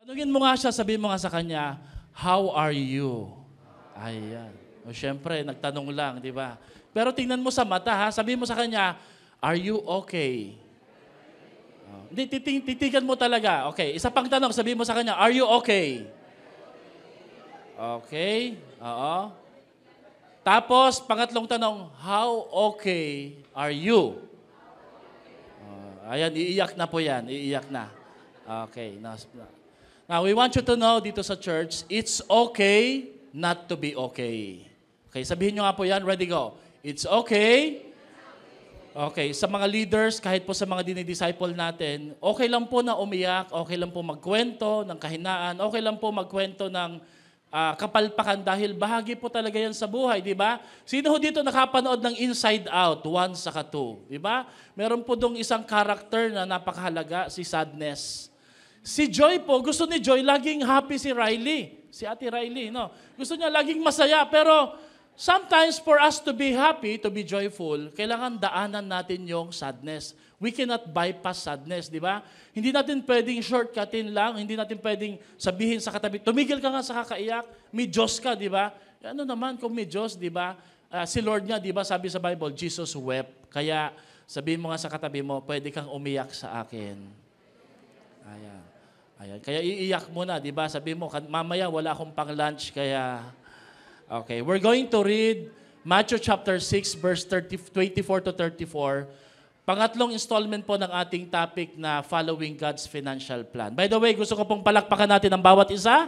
Tanungin mo nga siya, sabihin mo nga sa kanya, how are you? Ayan. O syempre, nagtanong lang, di ba? Pero tingnan mo sa mata, ha? Sabihin mo sa kanya, are you okay? Hindi, titigan mo talaga. Okay, isa pang tanong, sabihin mo sa kanya, are you okay? Okay, oo. Tapos, pangatlong tanong, how okay are you? Ayan, iiyak na po yan, iiyak na. Okay, now we want you to know dito sa church, it's okay not to be okay. Okay, sabihin nyo nga po yan, ready, go. It's okay. Okay, sa mga leaders, kahit po sa mga dinidisciple natin, okay lang po na umiyak, okay lang po magkwento ng kahinaan, okay lang po magkwento ng kapalpakan dahil bahagi po talaga yan sa buhay, di ba? Sino ho dito nakapanood ng Inside Out, 1 saka 2, di ba? Meron po dong isang character na napakahalaga, si Sadness. Si Joy po, gusto ni Joy, laging happy si Riley, si Ate Riley, no? Gusto niya laging masaya, pero sometimes for us to be happy, to be joyful, kailangan daanan natin yung sadness. We cannot bypass sadness, di ba? Hindi natin pwedeng shortcutin lang, hindi natin pwedeng sabihin sa katabi, tumigil ka nga sa kakaiyak, may Diyos ka, di ba? Ano naman kung may Diyos, di ba? Si Lord nga, di ba, sabi sa Bible, Jesus wept. Kaya sabihin mo nga sa katabi mo, pwede kang umiyak sa akin. Ayan. Ayan. Kaya iiyak mo na, di ba? Sabihin mo, mamaya wala akong pang-lunch, kaya... Okay, we're going to read Matthew chapter 6, verse 24 to 34. Pangatlong installment po ng ating topic na following God's financial plan. By the way, gusto ko pong palakpakan natin ang bawat isa.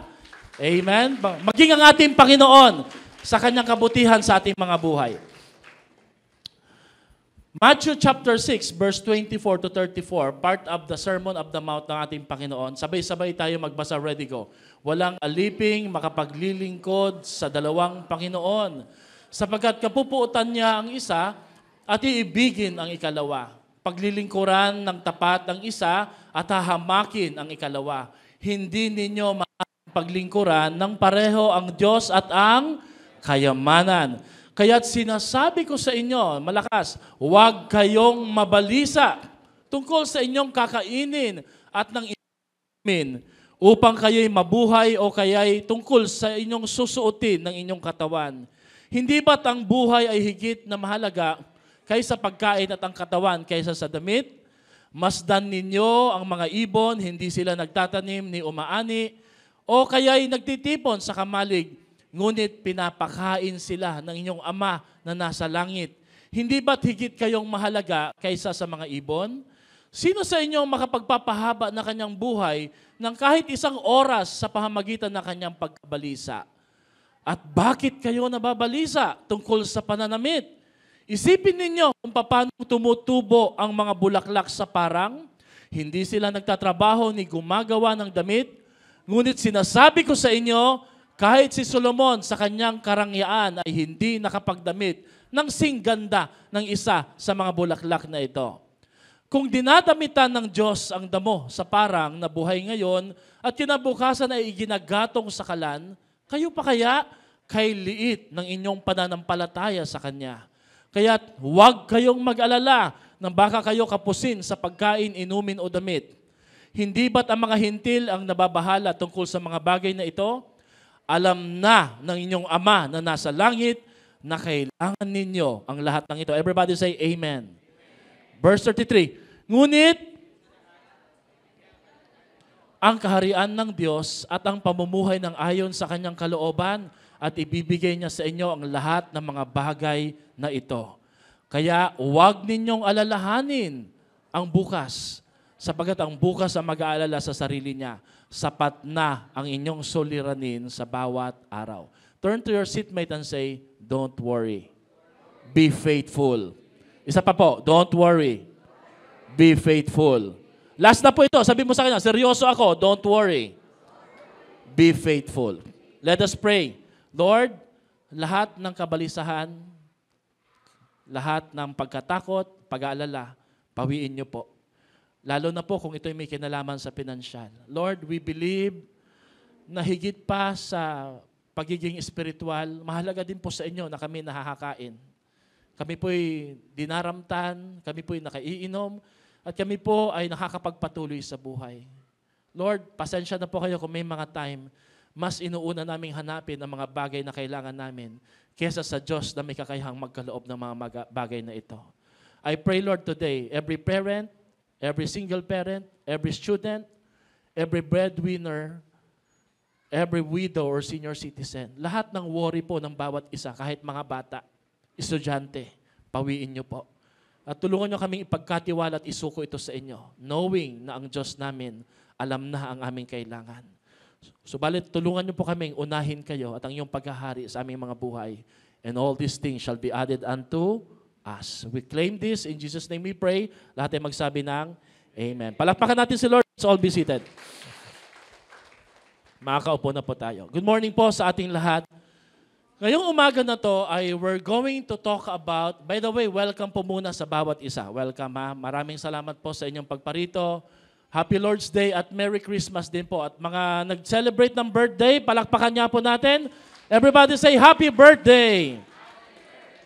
Amen? Maging ang ating Panginoon sa kanyang kabutihan sa ating mga buhay. Matthew chapter 6, verse 24 to 34, part of the Sermon of the Mount ng ating Panginoon. Sabay-sabay tayo magbasa, ready, go. Walang aliping makapaglilingkod sa dalawang Panginoon, sapagkat kapupuutan niya ang isa at iibigin ang ikalawa. Paglilingkuran ng tapat ang isa at hahamakin ang ikalawa. Hindi ninyo paglingkuran ng pareho ang Diyos at ang kayamanan. Kaya't sinasabi ko sa inyo, malakas, huwag kayong mabalisa tungkol sa inyong kakainin at ng inumin upang kayo'y mabuhay o kaya'y tungkol sa inyong susuotin ng inyong katawan. Hindi ba't ang buhay ay higit na mahalaga kaysa pagkain at ang katawan kaysa sa damit? Masdan ninyo ang mga ibon, hindi sila nagtatanim ni umaani, o kaya'y nagtitipon sa kamalig, ngunit pinapakain sila ng inyong Ama na nasa langit. Hindi ba't higit kayong mahalaga kaysa sa mga ibon? Sino sa inyo makapagpapahaba na kanyang buhay ng kahit isang oras sa pamamagitan ng kanyang pagkabalisa? At bakit kayo nababalisa tungkol sa pananamit? Isipin ninyo kung paano tumutubo ang mga bulaklak sa parang. Hindi sila nagtatrabaho ni gumagawa ng damit. Ngunit sinasabi ko sa inyo, kahit si Solomon sa kanyang karangyaan ay hindi nakapagdamit ng singganda ng isa sa mga bulaklak na ito. Kung dinadamitan ng Diyos ang damo sa parang na buhay ngayon at kinabukasan ay iginagatong sa kalan, kayo pa kaya kay liit ng inyong pananampalataya sa Kanya. Kaya't huwag kayong mag-alala nang baka kayo kapusin sa pagkain, inumin o damit. Hindi ba't ang mga hintil ang nababahala tungkol sa mga bagay na ito? Alam na ng inyong Ama na nasa langit na kailangan ninyo ang lahat ng ito. Everybody say Amen. Verse 33, ngunit ang kaharian ng Diyos at ang pamumuhay ng ayon sa kanyang kalooban at ibibigay niya sa inyo ang lahat ng mga bagay na ito. Kaya huwag ninyong alalahanin ang bukas, sapagat ang bukas ang mag-aalala sa sarili niya. Sapat na ang inyong suliranin sa bawat araw. Turn to your seatmate and say, don't worry. Be faithful. Isa pa po, don't worry. Be faithful. Last na po ito, sabi mo sa kanya, seryoso ako, don't worry. Be faithful. Let us pray. Lord, lahat ng kabalisahan, lahat ng pagkatakot, pag-aalala, pawiin niyo po. Lalo na po kung ito'y may kinalaman sa pinansyal. Lord, we believe na higit pa sa pagiging espiritual, mahalaga din po sa inyo na kami nahahakain. Kami po'y dinaramtan, kami po'y nakaiinom, at kami po ay nakakapagpatuloy sa buhay. Lord, pasensya na po kayo kung may mga time, mas inuuna naming hanapin ang mga bagay na kailangan namin kesa sa Diyos na may kakayahang magkaloob ng mga bagay na ito. I pray, Lord, today, every parent, every single parent, every student, every breadwinner, every widow or senior citizen, lahat ng worry po ng bawat isa, kahit mga bata, estudyante, pawiin niyo po. At tulungan niyo kaming ipagkatiwala at isuko ito sa inyo, knowing na ang Diyos namin alam na ang aming kailangan. Subalit, tulungan niyo po kaming unahin kayo at ang iyong paghahari sa aming mga buhay. And all these things shall be added unto us. We claim this. In Jesus' name we pray. Lahat ay magsabi ng Amen. Palakpakan natin si Lord. Let's all be seated. Makakaupo na po tayo. Good morning po sa ating lahat. Ngayong umaga na to ay we're going to talk about, by the way, welcome po muna sa bawat isa. Welcome ha. Maraming salamat po sa inyong pagparito. Happy Lord's Day at Merry Christmas din po. At mga nag-celebrate ng birthday, palakpakan niya po natin. Everybody say, Happy Birthday!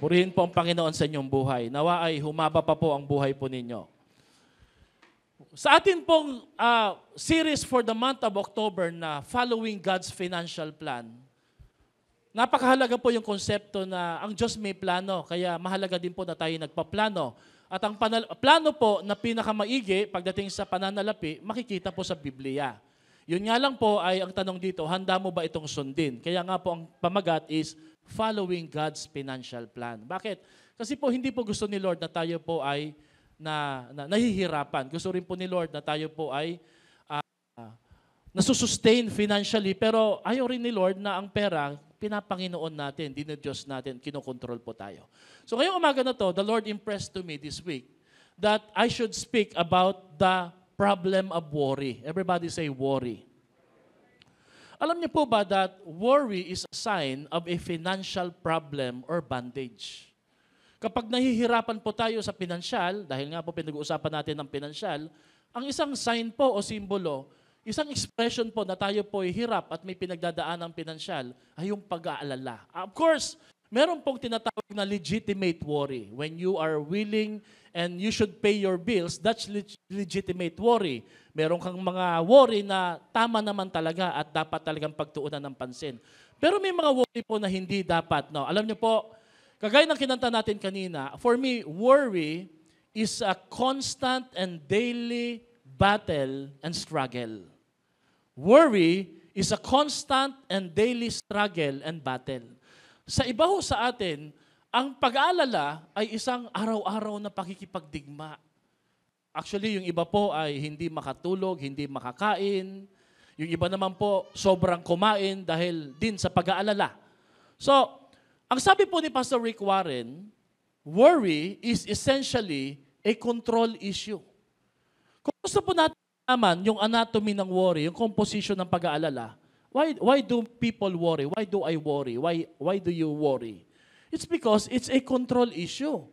Purihin po ang Panginoon sa inyong buhay. Nawa ay humaba pa po ang buhay po ninyo. Sa atin pong series for the month of October na Following God's Financial Plan, napakahalaga po yung konsepto na ang Diyos may plano, kaya mahalaga din po na tayo nagpaplano. At ang plano po na pinakamaigi pagdating sa pananalapi, makikita po sa Biblia. Yun nga lang po ay ang tanong dito, handa mo ba itong sundin? Kaya nga po ang pamagat is following God's financial plan. Bakit? Kasi po hindi po gusto ni Lord na tayo po ay nahihirapan. Gusto rin po ni Lord na tayo po ay nasusustain financially, pero ayaw rin ni Lord na ang pera pinapanginoon natin, dinidiyos natin, kinokontrol po tayo. So ngayong umaga na to, the Lord impressed to me this week that I should speak about the problem of worry. Everybody say worry. Alam niyo po ba that worry is a sign of a financial problem or bondage? Kapag nahihirapan po tayo sa pinansyal, dahil nga po pinag-uusapan natin ng pinansyal, ang isang sign po o simbolo, isang expression po na tayo po ay hirap at may pinagdadaan ng pinansyal ay yung pag-aalala. Of course, meron pong tinatawag na legitimate worry. When you are willing and you should pay your bills, that's legitimate worry. Meron kang mga worry na tama naman talaga at dapat talagang pagtuunan ng pansin. Pero may mga worry po na hindi dapat. No? Alam niyo po, kagaya ng kinanta natin kanina, for me, worry is a constant and daily battle and struggle. Worry is a constant and daily struggle and battle. Sa iba ho sa atin, ang pag-aalala ay isang araw-araw na pakikipagdigma. Actually, yung iba po ay hindi makatulog, hindi makakain. Yung iba naman po, sobrang kumain dahil din sa pag-aalala. So, ang sabi po ni Pastor Rick Warren, worry is essentially a control issue. Kung gusto po natin naman yung anatomy ng worry, yung composition ng pag-aalala, why do people worry? Why do I worry? Why do you worry? It's because it's a control issue.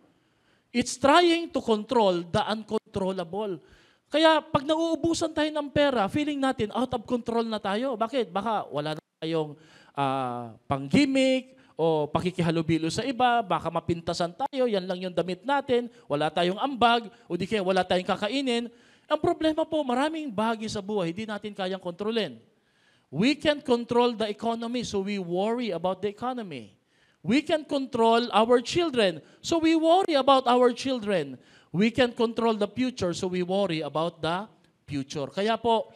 It's trying to control the uncontrollable. Kaya pag nauubusan tayo ng pera, feeling natin out of control na tayo. Bakit? Baka wala na tayong pang-gimmick o pakikihalubilo sa iba, baka mapintasan tayo, yan lang yung damit natin, wala tayong ambag, o di kaya wala tayong kakainin. Ang problema po, maraming bahagi sa buhay, hindi natin kayang kontrolin. We can control the economy, so we worry about the economy. We can control our children, so we worry about our children. We can control the future, so we worry about the future. Kaya po,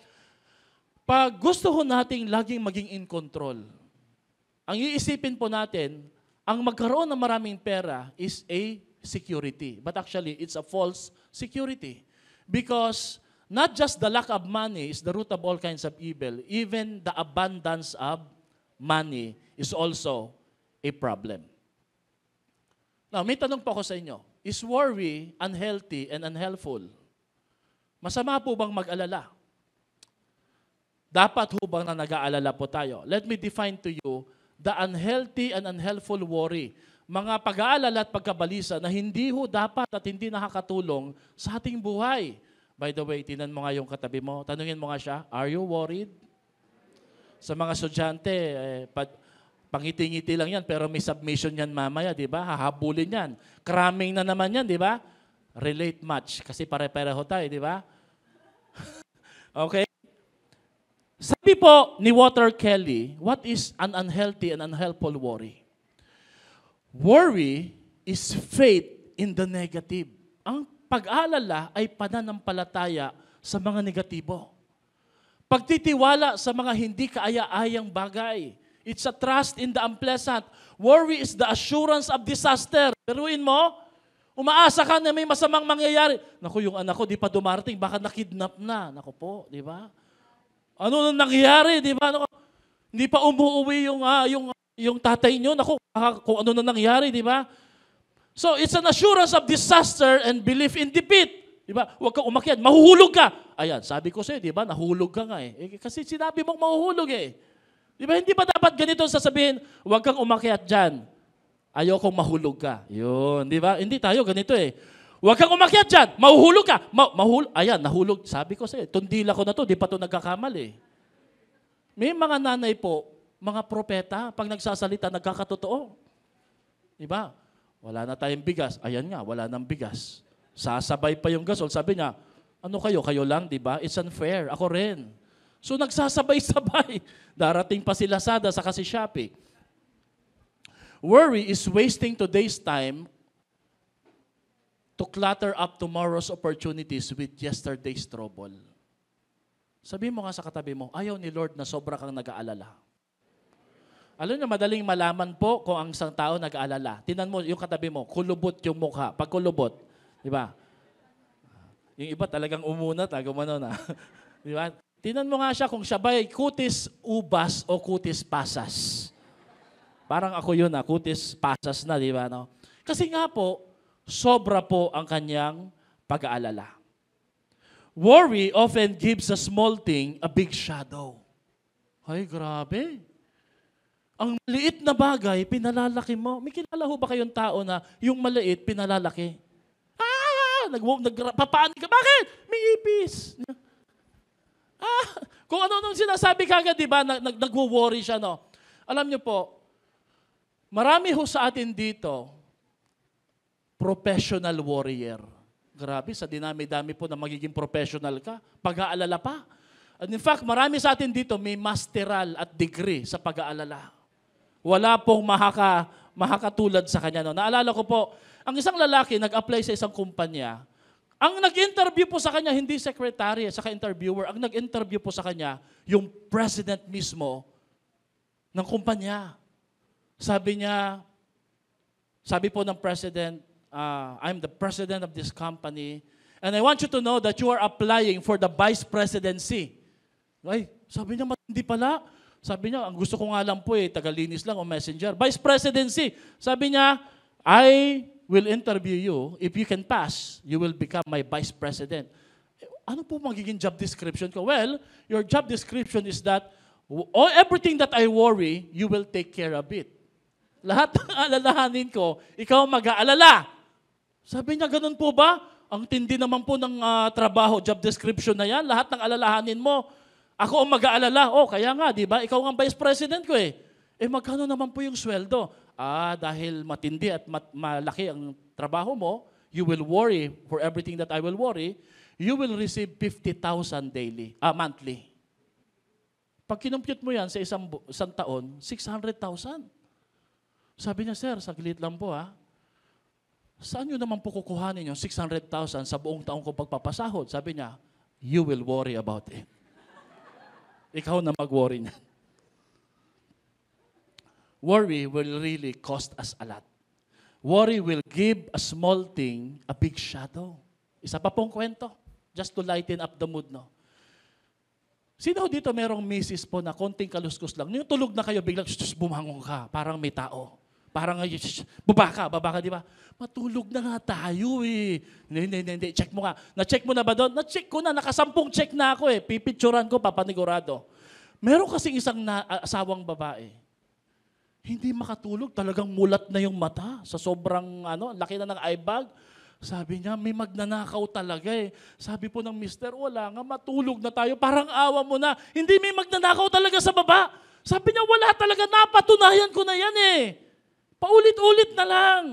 pag gusto ho nating laging maging in control, ang iisipin po natin, ang magkaroon ng maraming pera is a security. But actually, it's a false security. Because not just the lack of money is the root of all kinds of evil, even the abundance of money is also a problem. Now, may tanong po ako sa inyo. Is worry unhealthy and unhelpful? Masama po bang mag-alala? Dapat ho bang na nag-aalala po tayo? Let me define to you the unhealthy and unhelpful worry. Mga pag-aalala at pagkabalisa na hindi ho dapat at hindi nakakatulong sa ating buhay. By the way, tinan mo nga yung katabi mo. Tanungin mo nga siya, are you worried? Sa mga estudyante, pangiti-ngiti lang yan, pero may submission yan mamaya, di ba? Hahabulin yan. Cramming na naman yan, di ba? Relate much, kasi pare-pareho tayo, di ba? Okay? Sabi po ni Walter Kelly, what is an unhealthy and unhelpful worry? Worry is faith in the negative. Ang pag-aalala ay pananampalataya sa mga negatibo. Pagtitiwala sa mga hindi kaaya-ayang bagay. It's a trust in the unpleasant. Worry is the assurance of disaster. Peruin mo, umaasa ka na may masamang mangyayari. Naku, yung anak ko di pa dumarating, baka nakidnap na. Naku po, di ba? Ano nang nangyayari, di ba? Naku, hindi pa umuwi yung tatay nyo. Naku, kung ano na nangyayari, di ba? So, it's an assurance of disaster and belief in defeat. Di ba? Huwag kang umakyat, mahuhulog ka. Ayan, sabi ko sa'yo, di ba? Nahulog ka nga eh. Kasi sinabi mong mahuhulog eh. Di ba? Hindi ba dapat ganito sasabihin, huwag kang umakyat dyan. Ayokong mahulog ka. Yun, di ba? Hindi tayo ganito eh. Huwag kang umakyat dyan, mahuhulog ka. Ayan, nahulog. Sabi ko sa'yo, tundila ko na to, di pa to nagkakamali. May mga nanay po, mga propeta, pag nagsasalita, nagkakatotoo. Di ba? Wala na tayong bigas. Ayan nga, wala nang bigas. Sasabay pa yung gasol. Sabi niya, ano kayo? Kayo lang, di ba? It's unfair. Ako rin. So nagsasabay-sabay. Darating pa si Lazada sa si Shopee. Worry is wasting today's time to clutter up tomorrow's opportunities with yesterday's trouble. Sabi mo nga sa katabi mo, ayaw ni Lord na sobra kang nag-aalala. Alam niyo, madaling malaman po kung ang isang tao nag-aalala. Tingnan mo yung katabi mo, kulubot yung mukha. Pag kulubot, di ba? Yung iba talagang umunat, gumano na. Di ba? Tingnan mo nga siya kung siya ba'y kutis ubas o kutis pasas. Parang ako yun, kutis pasas na, di ba? No? Kasi nga po, sobra po ang kanyang pag-aalala. Worry often gives a small thing a big shadow. Ay, grabe. Ang maliit na bagay, pinalalaki mo. May kilala ho ba kayong tao na yung maliit, pinalalaki? Nagpapanik ka. Bakit? May ipis. Kung ano nung sinasabi kagad, di ba, nagwo-worry siya, no? Alam niyo po, marami ho sa atin dito, professional warrior. Grabe, sa dinami-dami po na magiging professional ka, pag-aalala pa. And in fact, marami sa atin dito may masteral at degree sa pag-aalala. Wala pong makakatulad sa kanya. No? Naalala ko po, ang isang lalaki nag-apply sa isang kumpanya. Ang nag-interview po sa kanya, hindi secretary at saka interviewer. Ang nag-interview po sa kanya, yung president mismo ng kumpanya. Sabi niya, sabi po ng president, I'm the president of this company and I want you to know that you are applying for the vice presidency. Ay, sabi niya, matindi pala. Sabi niya, ang gusto ko nga lang po tagalinis lang o messenger. Vice presidency. Sabi niya, I will interview you. If you can pass, you will become my vice president. Ano po magiging job description ko? Well, your job description is that everything that I worry, you will take care of it. Lahat ng alalahanin ko, ikaw mag-aalala. Sabi niya, ganun po ba? Ang tindi naman po ng trabaho, job description na yan. Lahat ng alalahanin mo, ako ang mag-aalala. Kaya nga, di ba? Ikaw ang vice president ko eh. Magkano naman po yung sweldo? Dahil matindi at malaki ang trabaho mo, you will worry for everything that I will worry, you will receive 50,000 monthly. Pag kinumpute mo yan sa isang taon, 600,000. Sabi niya, sir, saglit lang po Saan nyo naman po kukuhanin yung 600,000 sa buong taong ko pagpapasahod? Sabi niya, you will worry about it. Ikaw na mag-worry niyan. Worry will really cost us a lot. Worry will give a small thing a big shadow. Isa pa pong kwento, just to lighten up the mood, no? Sino dito merong misis po na konting kaluskos lang? Yung tulog na kayo, biglang bumangon ka, parang may tao. Parang, baba ka, di ba? Matulog na nga tayo eh. Hindi, check mo nga. Na-check mo na ba doon? Na-check ko na, nakasampung check na ako eh. Pipicturan ko, papanigurado. Meron kasing isang asawang babae. Hindi makatulog, talagang mulat na yung mata sa sobrang laki na ng eye bag. Sabi niya, may magnanakaw talaga eh. Sabi po ng mister, wala nga, matulog na tayo. Parang awa mo na. Hindi may magnanakaw talaga sa baba. Sabi niya, wala talaga, napatunayan ko na yan eh. Paulit-ulit na lang.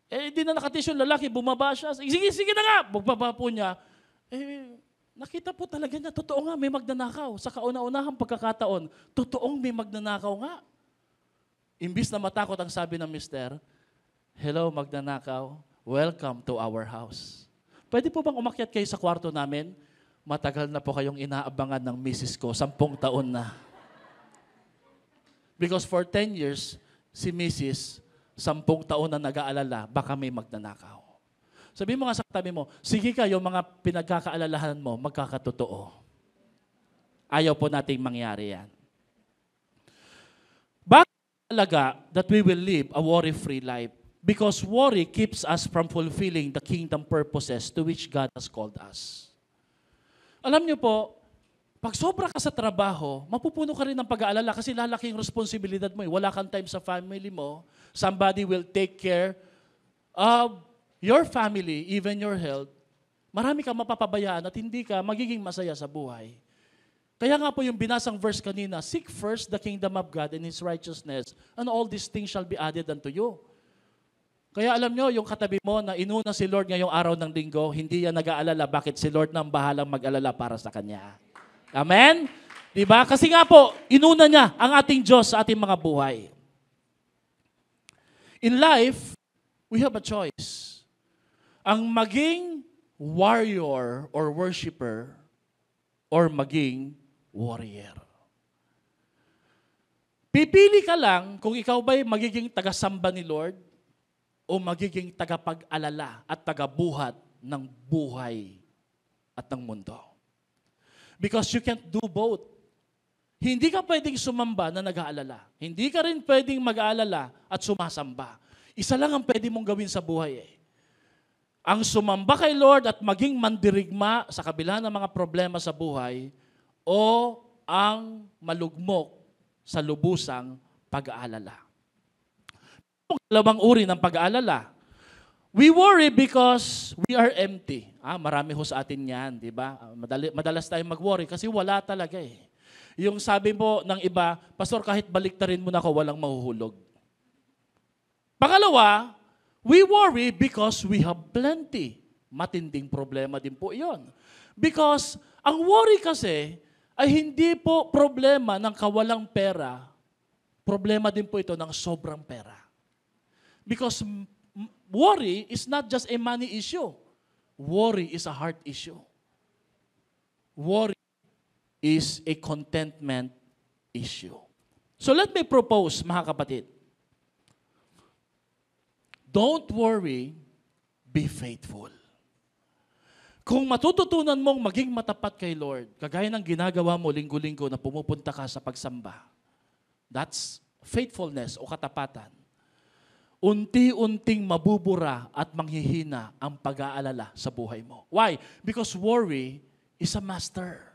Di na nakatis yung lalaki, bumaba siya. Sige na nga. Pagbaba po niya, Nakita po talaga niya, totoo nga may magnanakaw. Sa kauna-unahang pagkakataon, totoong may magnanakaw nga. Imbis na matakot ang sabi ng mister, hello magnanakaw, welcome to our house. Pwede po bang umakyat kayo sa kwarto namin? Matagal na po kayong inaabangan ng misis ko, 10 taon na. Because for 10 years, si misis, 10 taon na nag-aalala, baka may magnanakaw. Sabi mo nga sa katabi mo, sige ka, yung mga pinagkakaalalahan mo, magkakatotoo. Ayaw po nating mangyari yan. Bakit talaga that we will live a worry-free life? Because worry keeps us from fulfilling the kingdom purposes to which God has called us. Alam niyo po, pag sobra ka sa trabaho, mapupuno ka rin ng pag-aalala kasi lalaki yung responsibilidad mo. Wala kang time sa family mo. Somebody will take care of your family, even your health. Marami kang mapapabayaan at hindi ka magiging masaya sa buhay. Kaya nga po yung binasang verse kanina, seek first the kingdom of God and His righteousness, and all these things shall be added unto you. Kaya alam nyo, yung katabi mo na inuna si Lord ngayong araw ng linggo, hindi yan nag-aalala bakit si Lord nang bahalang mag-alala para sa Kanya. Amen? Diba? Kasi nga po, inuna niya ang ating Diyos sa ating mga buhay. In life, we have a choice. Ang maging warrior or worshiper or maging warrior. Pipili ka lang kung ikaw ba'y magiging tagasamba ni Lord o magiging tagapag-alala at tagabuhat ng buhay at ng mundo. Because you can't do both. Hindi ka pwedeng sumamba na nag-aalala. Hindi ka rin pwedeng mag-aalala at sumasamba. Isa lang ang pwede mong gawin sa buhay Ang sumamba kay Lord at maging mandirigma sa kabila ng mga problema sa buhay o ang malugmok sa lubusang pag-aalala. Dalawang uri ng pag-aalala. We worry because we are empty. Marami ho sa atin yan, di ba? Madalas tayong mag-worry kasi wala talaga Yung sabi mo ng iba, Pastor, kahit baliktarin mo na ako, walang mahuhulog. Pangalawa, we worry because we have plenty. Matinding problema din po iyon. Because ang worry kasi ay hindi po problema ng kawalang pera. Problema din po ito ng sobrang pera. Because worry is not just a money issue. Worry is a heart issue. Worry is a contentment issue. So let me propose, mga kapatid. Don't worry, be faithful. Kung matututunan mong maging matapat kay Lord, kagaya ng ginagawa mo linggo-linggo na pumupunta ka sa pagsamba, that's faithfulness o katapatan. Unti-unting mabubura at manghihina ang pag-aalala sa buhay mo. Why? Because worry is a master.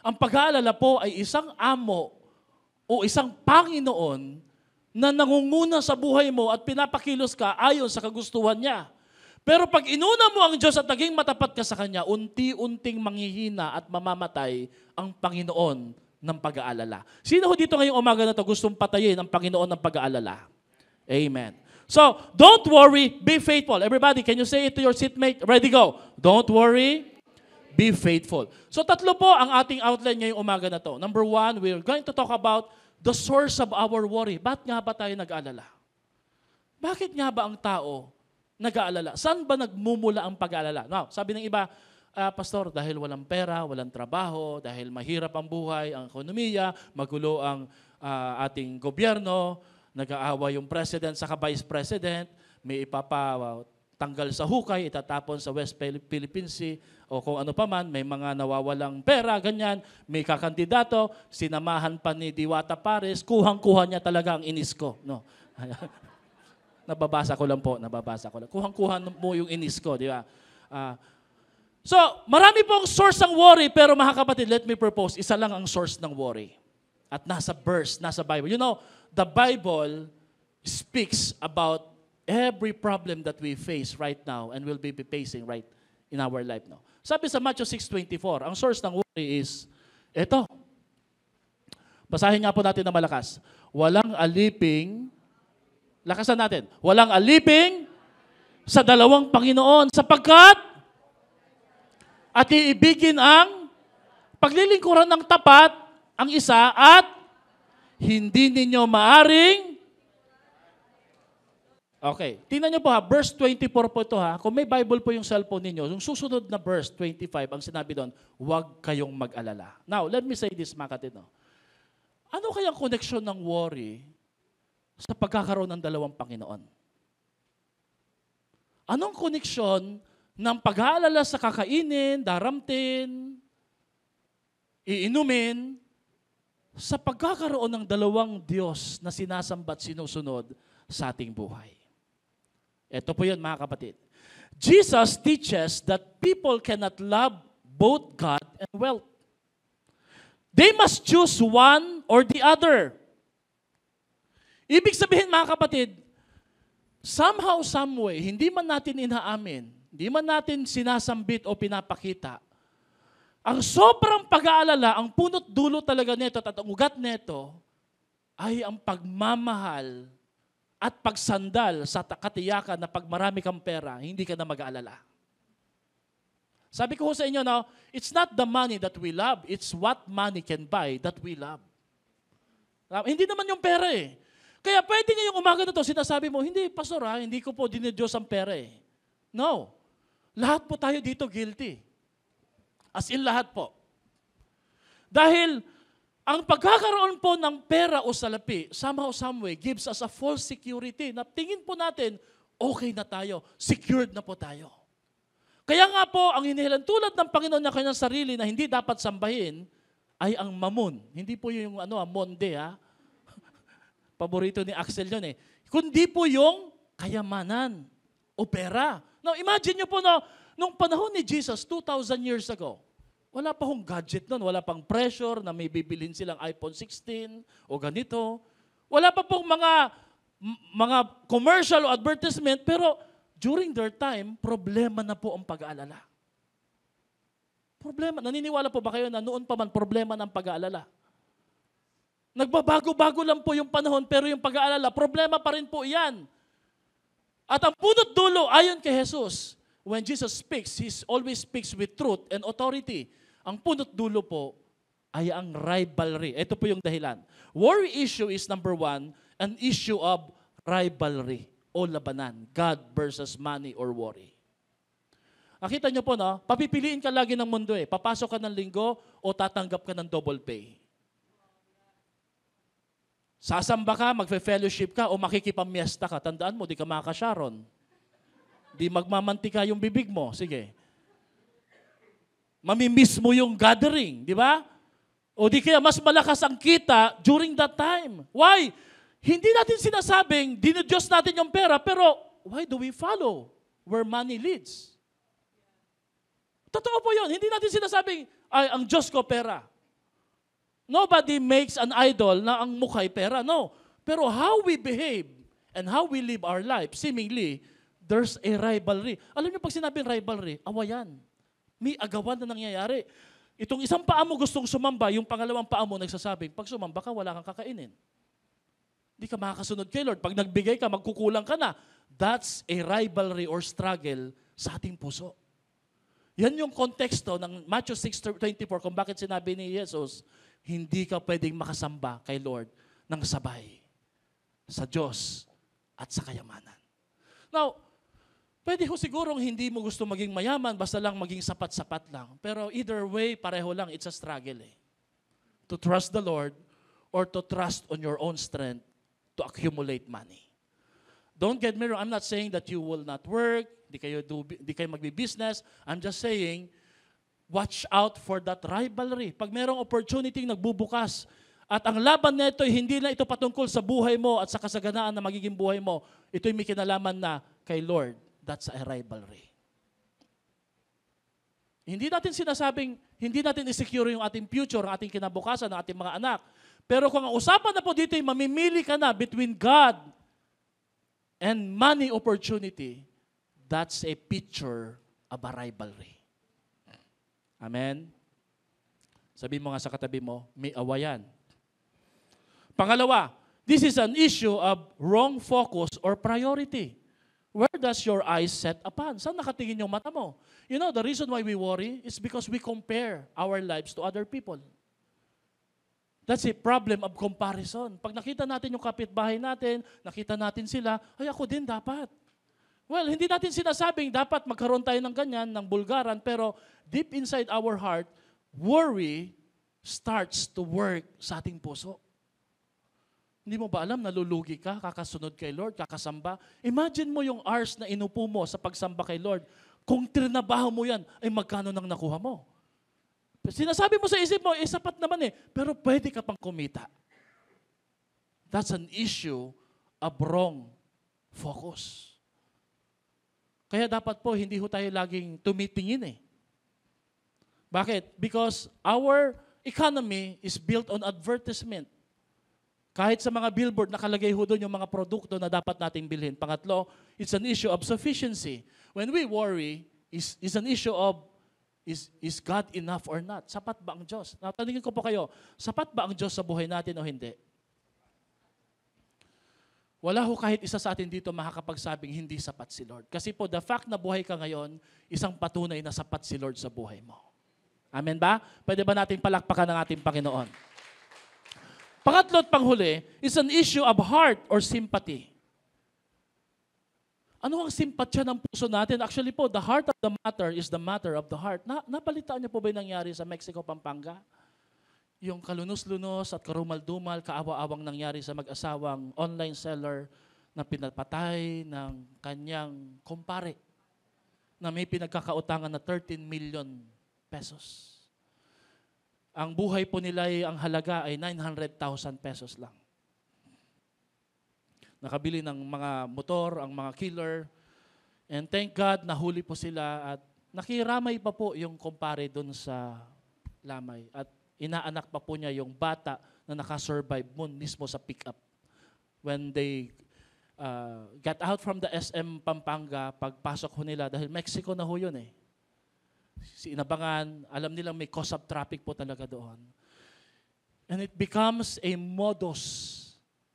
Ang pag-aalala po ay isang amo o isang Panginoon na nangunguna sa buhay mo at pinapakilos ka ayon sa kagustuhan niya. Pero pag inuna mo ang Diyos at naging matapat ka sa Kanya, unti-unting manghihina at mamamatay ang Panginoon ng pag-aalala. Sino ho dito ngayong umaga na ito gustong patayin ang Panginoon ng pag-aalala? Amen. So, don't worry, be faithful. Everybody, can you say it to your seatmate? Ready, go. Don't worry, be faithful. So, tatlo po ang ating outline ngayong umaga na ito. Number one, we're going to talk about the source of our worry. Ba't nga ba tayo nag-aalala? Bakit nga ba ang tao nag-aalala? Saan ba nagmumula ang pag-aalala? Now, sabi ng iba, Pastor, dahil walang pera, walang trabaho, dahil mahirap ang buhay, ang ekonomiya, magulo ang ating gobyerno, nag-aawa yung president sa vice president, may ipapatanggal sa hukay, itatapon sa West Philippine Sea, o kung ano pa man, may mga nawawalang pera, ganyan, may kakandidato, sinamahan pa ni Diwata Pares, kuhang-kuha niya talaga ang inis ko. No? Nababasa ko lang po. Kuhang-kuha mo yung inis ko, di ba? So, marami pong source ng worry, pero mga kapatid, let me propose, isa lang ang source ng worry. At nasa verse, nasa Bible. You know, the Bible speaks about every problem that we face right now and will be facing right in our life now. Sabi sa Matthew 6:24, ang source ng worry is, ito. Basahin nga po natin na malakas. Walang aliping, lakasan natin, walang aliping sa dalawang Panginoon sapagkat At iibigin ang paglilingkuran ng tapat ang isa at hindi ninyo maaring. Okay, tingnan niyo po ha, verse 24 po ito ha. Kung may Bible po yung cellphone ninyo, yung susunod na verse 25, ang sinabi doon, huwag kayong mag-alala. Now, let me say this mga katino. Ano kayang connection ng worry sa pagkakaroon ng dalawang Panginoon? Anong connection ng pag-aalala sa kakainin, daramtin, iinumin, sa pagkakaroon ng dalawang Diyos na sinasambat sinusunod sa ating buhay? Ito po yun mga kapatid. Jesus teaches that people cannot love both God and wealth. They must choose one or the other. Ibig sabihin mga kapatid, somehow, some way, hindi man natin inaamin, hindi man natin sinasambit o pinapakita, ang sobrang pag-aalala, ang punot dulo talaga nito at ang ugat nito ay ang pagmamahal at pagsandal sa katiyakan na pag marami kang pera, hindi ka na mag-aalala. Sabi ko sa inyo, no, it's not the money that we love, it's what money can buy that we love. Hindi naman yung pera eh. Kaya pwede ngayong umaga na to, sinasabi mo, hindi, pastor ha, hindi ko po dinidiyos ang pera eh. No. Lahat po tayo dito guilty. As in lahat po. Dahil ang pagkakaroon po ng pera o salapi, somehow, some way, gives us a false security na tingin po natin, okay na tayo, secured na po tayo. Kaya nga po, ang hinihilan tulad ng Panginoon na kanyang sarili na hindi dapat sambahin, ay ang mamon. Hindi po yung monde ha. Paborito ni Axel yun eh. Kundi po yung kayamanan o pera. Now imagine nyo po na nung panahon ni Jesus, 2,000 years ago, wala pa hong gadget nun, wala pang pressure na may bibilhin silang iPhone 16 o ganito. Wala pa pong mga commercial o advertisement, pero during their time, problema na po ang pag-aalala. Problema. Naniniwala po ba kayo na noon pa man problema ng pag-aalala? Nagbabago-bago lang po yung panahon, pero yung pag-aalala, problema pa rin po yan. At ang punot dulo, ayon kay Jesus, when Jesus speaks, He always speaks with truth and authority. Ang punot dulo po ay ang rivalry. Ito po yung dahilan. Worry issue is number one, an issue of rivalry o labanan. God versus money or worry. Nakita niyo po, no? Papipiliin ka lagi ng mundo eh. Papasok ka ng linggo o tatanggap ka ng double pay. Sasamba ka, magfe-fellowship ka o makikipamiesta ka. Tandaan mo, di ka makasharon. Di magmamantika yung bibig mo. Sige. Mamimiss mo yung gathering, di ba? O di kaya mas malakas ang kita during that time. Why? Hindi natin sinasabing, dinidiyos natin yung pera, pero why do we follow where money leads? Totoo po yun. Hindi natin sinasabing, ay, ang Diyos ko pera. Nobody makes an idol na ang mukha ay pera. No. Pero how we behave and how we live our life, seemingly, there's a rivalry. Alam niyo pag sinabing rivalry, awayan. May agawan na nangyayari. Itong isang paa mo gustong sumamba, yung pangalawang paa mo nagsasabing, pag sumamba ka, wala kang kakainin. Hindi ka makakasunod kay Lord. Pag nagbigay ka, magkukulang ka na. That's a rivalry or struggle sa ating puso. Yan yung konteksto ng Matthew 6:24 kung bakit sinabi ni Jesus, hindi ka pwedeng makasamba kay Lord ng sabay sa Diyos at sa kayamanan. Now, pwede ko sigurong hindi mo gusto maging mayaman, basta lang maging sapat-sapat lang. Pero either way, pareho lang, it's a struggle eh. To trust the Lord or to trust on your own strength to accumulate money. Don't get me wrong, I'm not saying that you will not work, di kayo magbi-business. I'm just saying, watch out for that rivalry. Pag merong opportunity nagbubukas, at ang laban nito, hindi na ito patungkol sa buhay mo at sa kasaganaan na magiging buhay mo. Ito'y may kinalaman na kay Lord. That's a rivalry. Hindi natin sinasabing, hindi natin isecure yung ating future, ang ating kinabukasan, ang ating mga anak. Pero kung ang usapan na po dito ay mamimili ka na between God and money opportunity, that's a picture of a rivalry. Amen? Sabi mo nga sa katabi mo, may awayan. Pangalawa, this is an issue of wrong focus or priority. Where does your eyes set upon? Saan nakatingin yung mata mo? You know, the reason why we worry is because we compare our lives to other people. That's a problem of comparison. Pag nakita natin yung kapitbahay natin, nakita natin sila, ay ako din dapat. Well, hindi natin sinasabing dapat magkaroon tayo ng ganyan, ng bulgaran, pero deep inside our heart, worry starts to work sa ating puso. Hindi mo ba alam, nalulugi ka, kakasunod kay Lord, kakasamba? Imagine mo yung hours na inupo mo sa pagsamba kay Lord. Kung trinabaho mo yan, ay magkano nang nakuha mo? Sinasabi mo sa isip mo, sapat naman eh, pero pwede ka pang kumita. That's an issue of wrong focus. Kaya dapat po, hindi ho tayo laging tumitingin eh. Bakit? Because our economy is built on advertisement. Kahit sa mga billboard, nakalagay ho doon yung mga produkto na dapat nating bilhin. Pangatlo, it's an issue of sufficiency. When we worry, is an issue of, is God enough or not? Sapat ba ang Diyos? Natanungin ko po kayo, sapat ba ang Diyos sa buhay natin o hindi? Wala ho kahit isa sa atin dito makakapagsabing hindi sapat si Lord. Kasi po, the fact na buhay ka ngayon, isang patunay na sapat si Lord sa buhay mo. Amen ba? Pwede ba natin palakpakan ng ating Panginoon? Pangatlo at panghuli is an issue of heart or sympathy. Ano ang simpatya ng puso natin? Actually po, the heart of the matter is the matter of the heart. Napalitaan niyo po ba yung nangyari sa Mexico, Pampanga? Yung kalunos-lunos at karumal-dumal, kaawa-awang nangyari sa mag-asawang online seller na pinapatay ng kanyang kumpare na may pinagkakautangan na 13 million pesos. Ang buhay po nila ang halaga ay 900,000 pesos lang. Nakabili ng mga motor, ang mga killer. And thank God, nahuli po sila at nakiramay pa po yung kumpare doon sa lamay. At inaanak pa po niya yung bata na nakasurvive mismo sa pick-up. When they got out from the SM Pampanga, pagpasok ho nila, dahil Mexico na ho yun eh. Si Inabangan, alam nilang may cause of traffic po talaga doon. And it becomes a modus.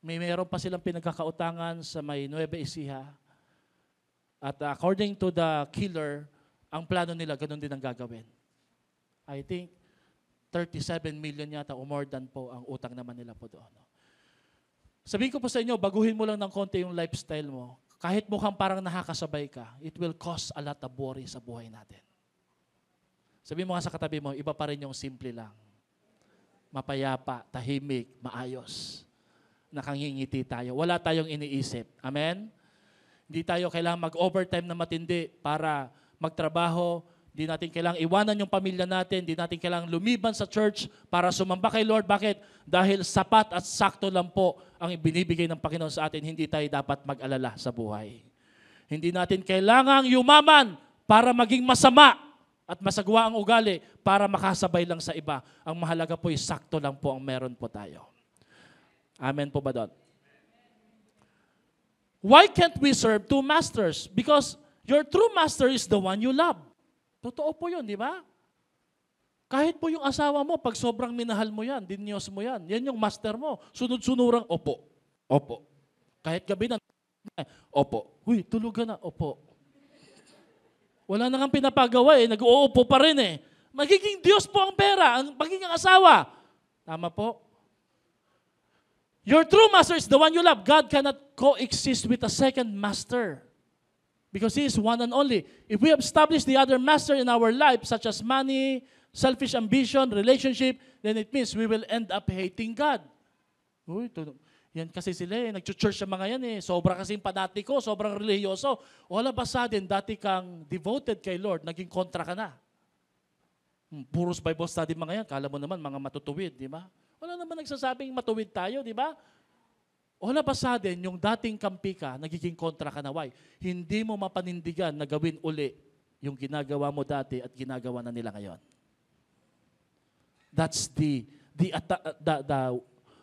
Mayroon pa silang pinagkakautangan sa may Nueva Ecija. At according to the killer, ang plano nila, ganun din ang gagawin. I think 37 million yata o more than po ang utang naman nila po doon. Sabihin ko po sa inyo, baguhin mo lang ng konti yung lifestyle mo. Kahit mukhang parang nakakasabay ka, it will cause a lot of worry sa buhay natin. Sabihin mo nga sa katabi mo, iba pa rin yung simple lang. Mapayapa, tahimik, maayos. Nakangingiti tayo. Wala tayong iniisip. Amen? Hindi tayo kailangan mag-overtime na matindi para magtrabaho. Hindi natin kailangan iwanan yung pamilya natin. Hindi natin kailangan lumiban sa church para sumamba kay Lord. Bakit? Dahil sapat at sakto lang po ang ibinibigay ng Panginoon sa atin. Hindi tayo dapat mag-alala sa buhay. Hindi natin kailangang yumaman para maging masama at masagwa ang ugali para makasabay lang sa iba. Ang mahalaga po ay sakto lang po ang meron po tayo. Amen po ba doon? Why can't we serve two masters? Because your true master is the one you love. Totoo po yun, di ba? Kahit po yung asawa mo, pag sobrang minahal mo yan, dinyos mo yan, yan yung master mo. Sunod-sunurang, opo, opo. Kahit gabi na, opo. Uy, tulugan na, opo. Wala na kang pinapagawa eh, nag-uupo pa rin eh. Magiging Diyos po ang pera, ang magiging asawa. Tama po? Your true master is the one you love. God cannot coexist with a second master because He is one and only. If we establish the other master in our life, such as money, selfish ambition, relationship, then it means we will end up hating God. Uy, yan kasi sila eh. Nag-church sa mga yan eh. Sobra kasing padati ko, sobrang religyoso. All of a sudden, dati kang devoted kay Lord, naging kontra ka na. Puros Bible study mga yan. Kala mo naman, mga matutuwid, di ba? Wala naman nagsasabing matuwid tayo, di ba? All of a sudden, yung dating kampi ka, nagiging kontra ka na. Why? Hindi mo mapanindigan na gawin uli yung ginagawa mo dati at ginagawa na nila ngayon. That's the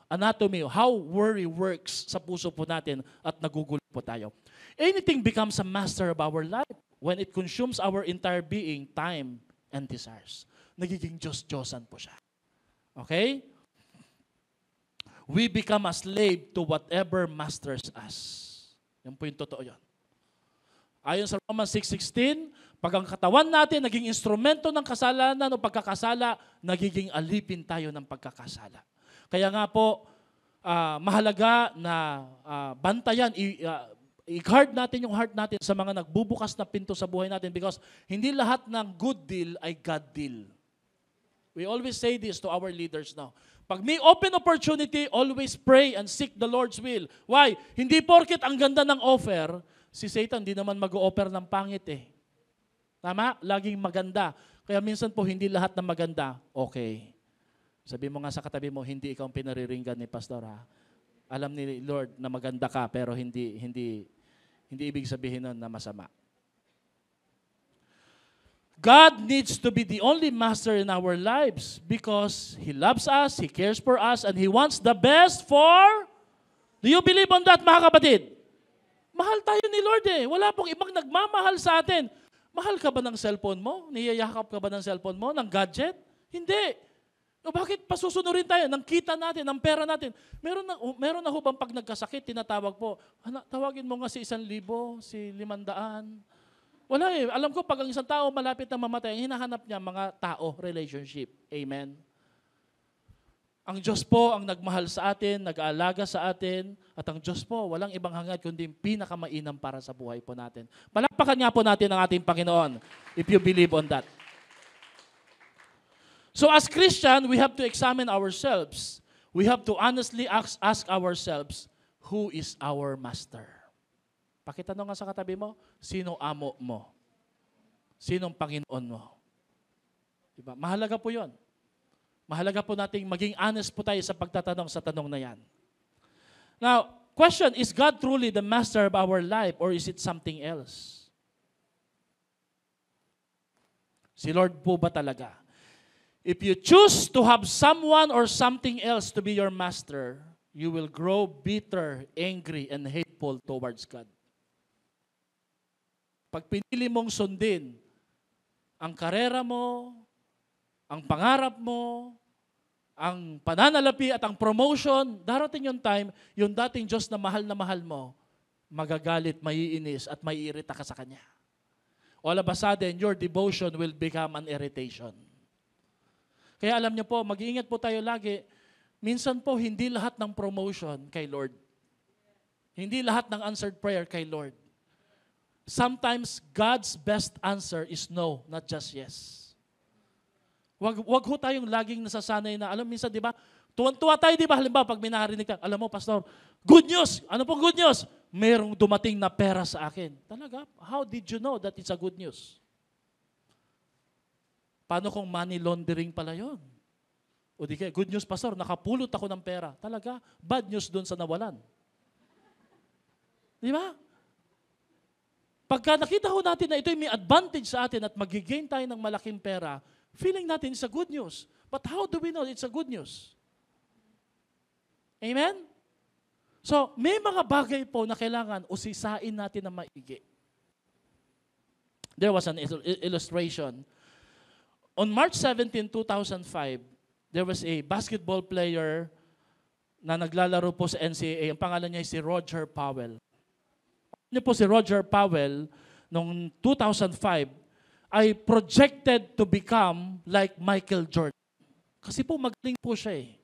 anatomy of how worry works sa puso po natin at nagugulo po tayo. Anything becomes a master of our life when it consumes our entire being, time, and desires. Nagiging Diyos-Diyosan po siya. Okay? We become a slave to whatever masters us. Yan po yung totoo yun. Ayon sa Romans 6:16, pag ang katawan natin naging instrumento ng kasalanan o pagkakasala, nagiging alipin tayo ng pagkakasala. Kaya nga po, mahalaga na bantayan, i-guard natin yung heart natin sa mga nagbubukas na pinto sa buhay natin because hindi lahat ng good deal ay God deal. We always say this to our leaders now. Pag may open opportunity, always pray and seek the Lord's will. Why? Hindi porket ang ganda ng offer, si Satan hindi naman mag-o-offer ng pangit eh. Tama? Laging maganda. Kaya minsan po hindi lahat ng maganda, okay. Sabi mo nga sa katabi mo, hindi ikaw ang pinariringgan ni Pastor ha. Alam ni Lord na maganda ka pero hindi ibig sabihin nun na masama. God needs to be the only master in our lives because He loves us, He cares for us, and He wants the best for... Do you believe on that, mga kapatid? Mahal tayo ni Lord eh. Wala pong ibang nagmamahal sa atin. Mahal ka ba ng cellphone mo? Niyayakap ka ba ng cellphone mo? Ng gadget? Hindi. O bakit pasusunurin tayo ng kita natin, ng pera natin? Meron na ho bang pag nagkasakit, tinatawag po, tawagin mo nga si 1,000, si 500. Wala eh. Alam ko, pag ang isang tao malapit na mamatay, ang hinahanap niya mga tao, relationship. Amen? Ang Diyos po ang nagmahal sa atin, nag-aalaga sa atin, at ang Diyos po, walang ibang hangad kundi pinakamainam para sa buhay po natin. Palakpakan nga po natin ang ating Panginoon, if you believe on that. So as Christian, we have to examine ourselves. We have to honestly ask ourselves, who is our master? Pakitanong nga sa katabi mo, sino amo mo? Sinong Panginoon mo? Diba? Mahalaga po yon. Mahalaga po nating maging honest po tayo sa pagtatanong sa tanong na yan. Now, question, is God truly the master of our life or is it something else? Si Lord po ba talaga? If you choose to have someone or something else to be your master, you will grow bitter, angry, and hateful towards God. Pag pinili mong sundin ang karera mo, ang pangarap mo, ang pananalapi at ang promotion, darating yung time, yung dating Diyos na mahal mo, magagalit, maiinis at maiirita ka sa Kanya. All of a sudden, your devotion will become an irritation. Kaya alam niyo po, mag-iingat po tayo lagi, minsan po hindi lahat ng promotion kay Lord. Hindi lahat ng answered prayer kay Lord. Sometimes, God's best answer is no, not just yes. Wag ho tayong laging nasasanay na, alam, minsan, di ba, tuwan-tuwa tayo, di ba, halimbawa, pag may narinig tayo, alam mo, Pastor, good news! Ano pong good news? Merong dumating na pera sa akin. Talaga? How did you know that it's a good news? Paano kung money laundering pala yun? O di kaya, good news, Pastor, nakapulot ako ng pera. Talaga? Bad news doon sa nawalan. Di ba? Pagka nakita ho natin na ito'y may advantage sa atin at magigain tayo ng malaking pera, feeling natin it's a good news. But how do we know it's a good news? Amen? So, may mga bagay po na kailangan usisain natin na maigi. There was an illustration. On March 17, 2005, there was a basketball player na naglalaro po sa NCAA. Ang pangalan niya ay si Roger Powell. Ano po si Roger Powell, noong 2005, ay projected to become like Michael Jordan. Kasi po magaling po siya eh.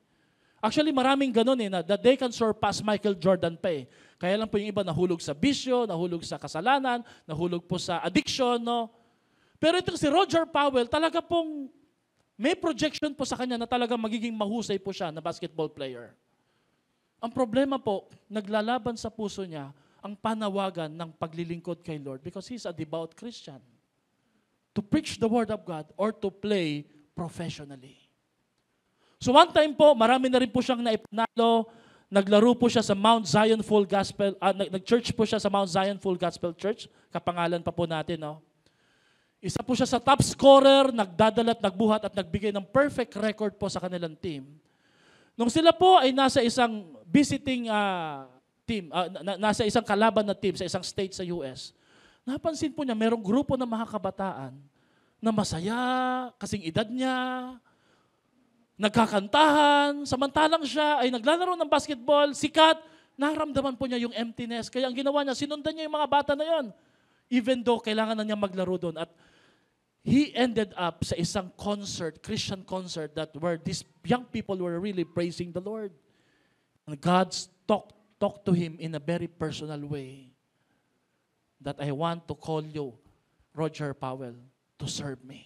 Actually, maraming ganun eh, na that they can surpass Michael Jordan pa eh. Kaya lang po yung iba nahulog sa bisyo, nahulog sa kasalanan, nahulog po sa addiction, no? Pero itong si Roger Powell, talaga pong may projection po sa kanya na talaga magiging mahusay po siya na basketball player. Ang problema po, naglalaban sa puso niya ang panawagan ng paglilingkod kay Lord because he's a devout Christian. To preach the Word of God or to play professionally. So one time po, marami na rin po siyang naipanalo. Naglaro po siya sa Mount Zion Full Gospel, nag-church po siya sa Mount Zion Full Gospel Church. Kapangalan pa po natin, no? Isa po siya sa top scorer, nagdadala at nagbuhat at nagbigay ng perfect record po sa kanilang team. Nung sila po ay nasa isang visiting team, nasa isang kalaban na team sa isang state sa US, napansin po niya merong grupo ng mga kabataan na masaya, kasing edad niya, nagkakantahan, samantalang siya ay naglalaro ng basketball, sikat, naramdaman po niya yung emptiness. Kaya ang ginawa niya, sinundan niya yung mga bata na yon. Even though kailangan na niya maglaro doon. At he ended up sa isang concert, Christian concert, that where these young people were really praising the Lord. And God talked to him in a very personal way that I want to call you, Roger Powell, to serve me.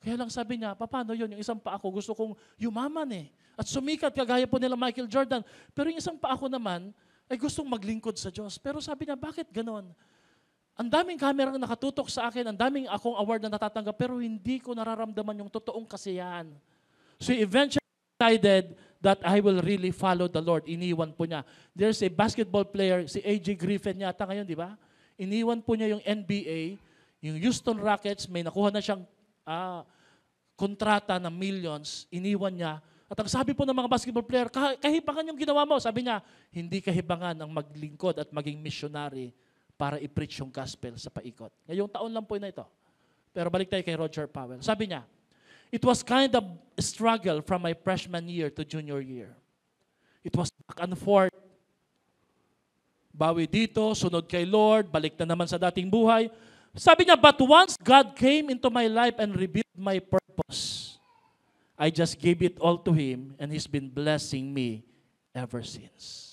Kaya lang sabi niya, paano yun? Yung isang pa ako, gusto kong yumaman eh. At sumikat, kagaya po nila Michael Jordan. Pero yung isang pa ako naman, ay gustong maglingkod sa Diyos. Pero sabi niya, bakit ganon? Ang daming kamerang nakatutok sa akin, ang daming akong award na natatanggap, pero hindi ko nararamdaman yung totoong kasiyahan. So eventually decided that I will really follow the Lord. Iniwan po niya. There's a basketball player, si A.J. Griffin yata ngayon, di ba? Iniwan po niya yung NBA, yung Houston Rockets, may nakuha na siyang kontrata na millions, iniwan niya. At ang sabi po ng mga basketball player, kahibangan yung ginawa mo. Sabi niya, hindi kahibangan ang maglingkod at maging missionary para i-preach yung gospel sa paikot. Ngayong taon lang po na ito. Pero balik tayo kay Roger Powell. Sabi niya, it was kind of a struggle from my freshman year to junior year. It was back and forth. Bawi dito, sunod kay Lord, balik na naman sa dating buhay. Sabi niya, but once God came into my life and revealed my purpose, I just gave it all to Him and He's been blessing me ever since.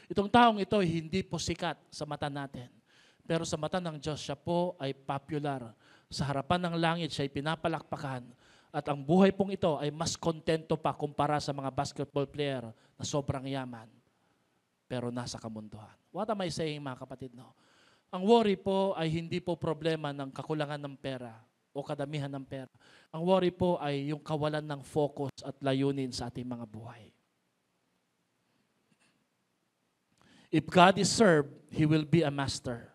Itong taong ito hindi po sikat sa mata natin. Pero sa mata ng Diyos, siya po ay popular. Sa harapan ng langit, siya ay pinapalakpakan. At ang buhay pong ito ay mas kontento pa kumpara sa mga basketball player na sobrang yaman. Pero nasa kamunduhan. What am I saying, mga kapatid? No? Ang worry po ay hindi po problema ng kakulangan ng pera o kadamihan ng pera. Ang worry po ay yung kawalan ng focus at layunin sa ating mga buhay. If God is served, He will be a master.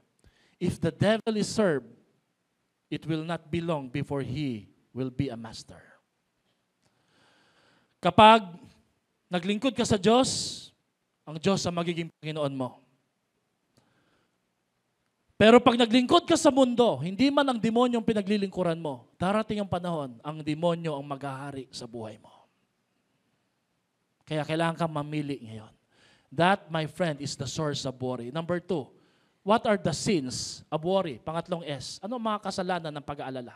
If the devil is served, it will not be long before he will be a master. Kapag naglingkod ka sa Diyos, ang Diyos ang magiging Panginoon mo. Pero pag naglingkod ka sa mundo, hindi man ang demonyo ang pinaglilingkuran mo, darating ang panahon, ang demonyo ang maghahari sa buhay mo. Kaya kailangan kang mamili ngayon. That, my friend, is the source of worry. Number 2, what are the sins of worry? Pangatlong S, ano ang mga kasalanan ng pag-aalala?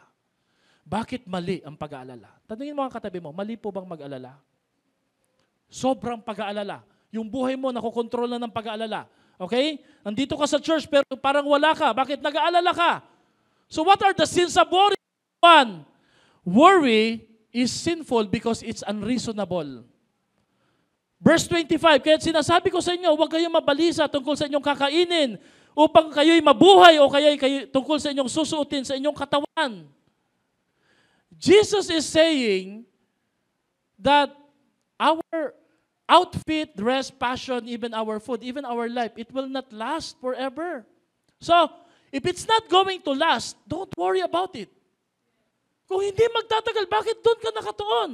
Bakit mali ang pag-aalala? Tanungin mo ang katabi mo, mali po bang mag-alala? Sobrang pag-aalala. Yung buhay mo nakokontrol na ng pag-aalala. Okay? Nandito ka sa church pero parang wala ka. Bakit nag-aalala ka? So what are the sins of worry? 1, worry is sinful because it's unreasonable. Verse 25, kaya sinasabi ko sa inyo, huwag kayong mabalisa tungkol sa inyong kakainin upang kayo'y mabuhay o kayo tungkol sa inyong susuotin sa inyong katawan. Jesus is saying that our outfit, dress, passion, even our food, even our life, it will not last forever. So, if it's not going to last, don't worry about it. Kung hindi magtatagal, bakit doon ka nakatuon?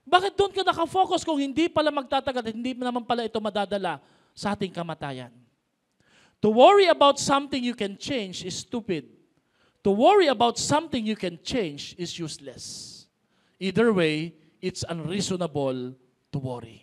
Bakit doon ka nakafocus kung hindi pala magtatagal at hindi naman pala ito madadala sa ating kamatayan? To worry about something you can change is stupid. To worry about something you can change is useless. Either way, it's unreasonable to worry.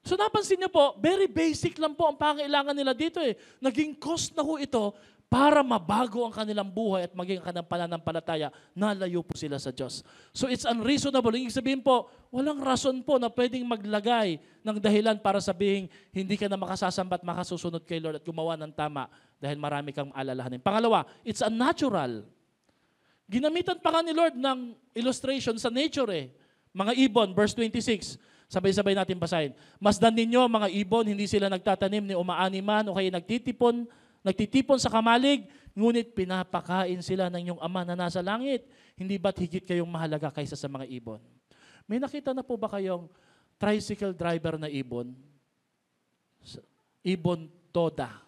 So napansin niyo po, very basic lang po ang pangailangan nila dito eh. Naging cost na ho ito para mabago ang kanilang buhay at maging kanilang pananampalataya, nalayo po sila sa Diyos. So it's unreasonable. Ibig sabihin po, walang rason po na pwedeng maglagay ng dahilan para sabihin hindi ka na makasasamba at makasusunod kay Lord at gumawa ng tama dahil marami kang alalahanin. Pangalawa, it's unnatural. Ginamitan pa nga ni Lord ng illustration sa nature eh. Mga ibon, verse 26, sabay-sabay natin basahin. Masdan ninyo mga ibon, hindi sila nagtatanim ni umaaniman o kaya nagtitipon sa kamalig, ngunit pinapakain sila ng inyong Ama na nasa langit. Hindi ba't higit kayong mahalaga kaysa sa mga ibon? May nakita na po ba kayong tricycle driver na ibon? Ibon toda.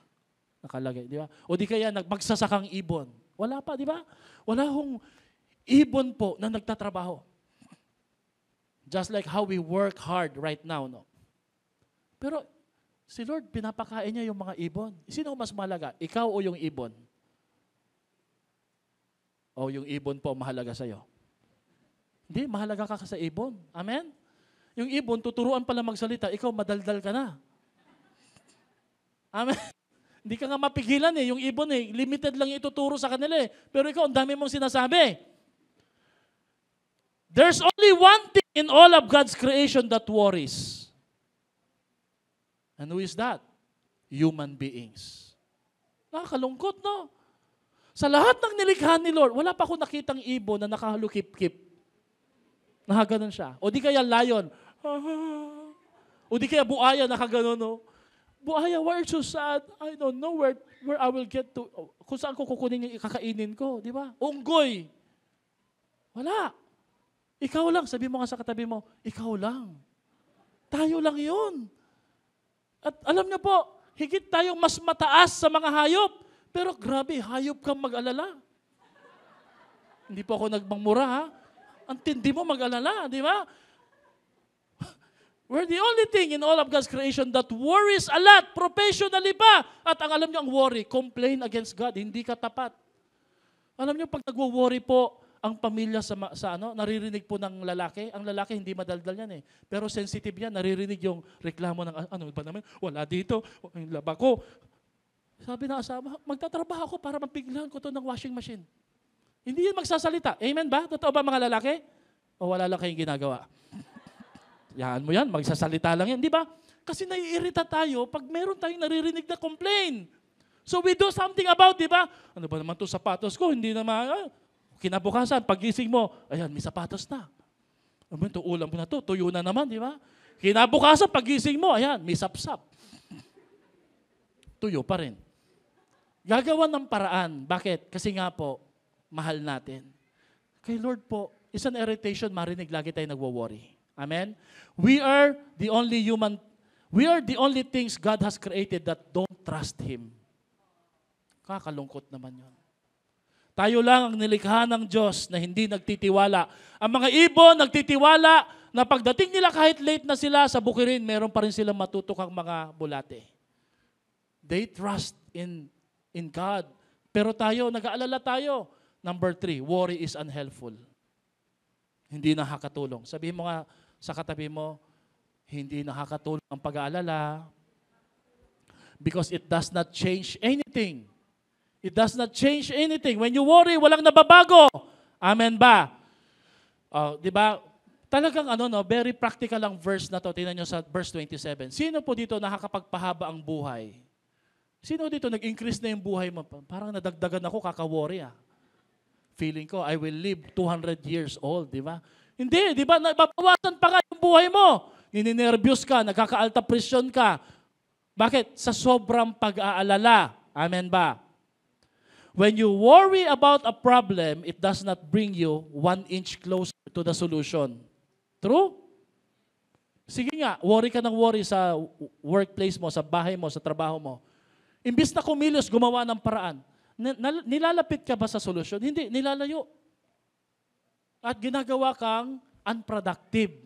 Nakalagay, di ba? O di kaya magsasakang ibon. Wala pa, di ba? Wala hong ibon po na nagtatrabaho. Just like how we work hard right now, no? Pero si Lord, pinapakain niya yung mga ibon. Sino mas mahalaga? Ikaw o yung ibon? O yung ibon po mahalaga sa'yo? Hindi, mahalaga ka sa ibon. Amen? Yung ibon, tuturuan pala magsalita, ikaw madaldal ka na. Amen? Hindi ka nga mapigilan eh. Yung ibon eh, limited lang yung ituturo sa kanila eh. Pero ikaw, ang dami mong sinasabi. There's only one thing in all of God's creation that worries. And who is that? Human beings. Nakakalungkot, no? Sa lahat ng nilikha ni Lord, wala pa akong nakitang ibon na nakahalukip-kip. Nakaganon siya. O di kaya lion. O di kaya buaya, nakaganon, no? Buaya, why are you so sad? I don't know where I will get to. Kung saan ko kukunin yung ikakainin ko, di ba? Unggoy. Wala. Ikaw lang. Sabi mo nga sa katabi mo, ikaw lang. Tayo lang yun. At alam niyo po, higit tayong mas mataas sa mga hayop. Pero grabe, hayop kang mag-alala. Hindi po ako nagmangmura, ha? Ang tindi mo mag-alala, di ba? We're the only thing in all of God's creation that worries a lot, professionally pa. At ang alam niyo, ang worry, complain against God, hindi ka tapat. Alam niyo, pag nagwo-worry po, ang pamilya sa naririnig po ng lalaki, ang lalaki hindi madaldal yan eh. Pero sensitive yan, naririnig yung reklamo ng, ano ba naman, wala dito, yung laba ko. Sabi ng asawa, magtatrabaho ako para mapiglahan ko to ng washing machine. Hindi yan magsasalita. Amen ba? Totoo ba mga lalaki? O wala lang kayong ginagawa? Yan mo yan, magsasalita lang yan, di ba? Kasi naiirita tayo pag meron tayong naririnig na complain. So we do something about, di ba? Ano ba naman to sapatos ko? Hindi naman, kinabukasan, pagising mo, ayan, may sapatos na. Ano ito, ulam mo na to, tuyo na naman, di ba? Kinabukasan, pagising mo, ayan, may sapsap. Tuyo pa rin. Gagawa ng paraan. Bakit? Kasi nga po, mahal natin. Kay Lord po, isang irritation, marinig lagi tayo nagwo-worry. Amen? We are the only things God has created that don't trust Him. Kakalungkot naman yun. Tayo lang ang nilikha ng Diyos na hindi nagtitiwala. Ang mga ibon nagtitiwala na pagdating nila kahit late na sila sa bukirin, meron pa rin silang matutukang mga bulate. They trust in God. Pero tayo, nag-aalala tayo. Number 3, worry is unhelpful. Hindi nakakatulong. Sabihin mo nga sa katabi mo, hindi nakakatulong ang pag-aalala because it does not change anything. It does not change anything. When you worry, walang nababago. Amen ba? Di ba? Talagang very practical ang verse na to. Tingnan nyo sa verse 27. Sino po dito nakakapagpahaba ang buhay? Sino dito nag-increase na yung buhay mo? Parang nadagdagan ako, kaka-worry ah. Feeling ko, I will live 200 years old, di ba? Hindi, di ba? Nababawasan pa nga yung buhay mo. Nininervyos ka, nagkaka-alta presyon ka. Bakit? Sa sobrang pag-aalala. Amen ba? When you worry about a problem, it does not bring you 1 inch closer to the solution. True? Sige nga, worry ka ng worry sa workplace mo, sa bahay mo, sa trabaho mo. Imbis na kumilos, gumawa ng paraan. Nilalapit ka ba sa solusyon? Hindi, nilalayo. At ginagawa kang unproductive.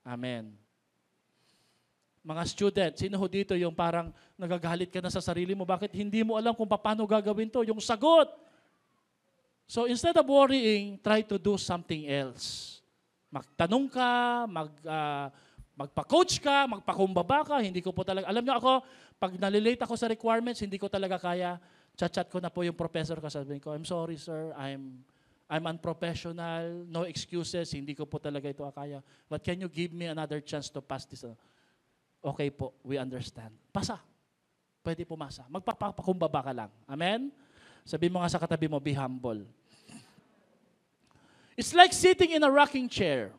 Amen. Mga student, sino ho dito yung parang nagagalit ka na sa sarili mo? Bakit hindi mo alam kung paano gagawin to? Yung sagot. So instead of worrying, try to do something else. Magtanong ka, magpa-coach ka, magpakumbaba ka. Hindi ko po talaga, alam niyo ako, pag nalilate ako sa requirements, hindi ko talaga kaya. Chat-chat ko na po yung professor ko. Sabihin ko, I'm sorry sir, I'm unprofessional, no excuses, hindi ko po talaga ito kaya. But can you give me another chance to pass this? Okay po, we understand. Pasa. Pwede pumasa. Magpapakumbaba ka lang. Amen? Sabi mo nga sa katabi mo, be humble. It's like sitting in a rocking chair.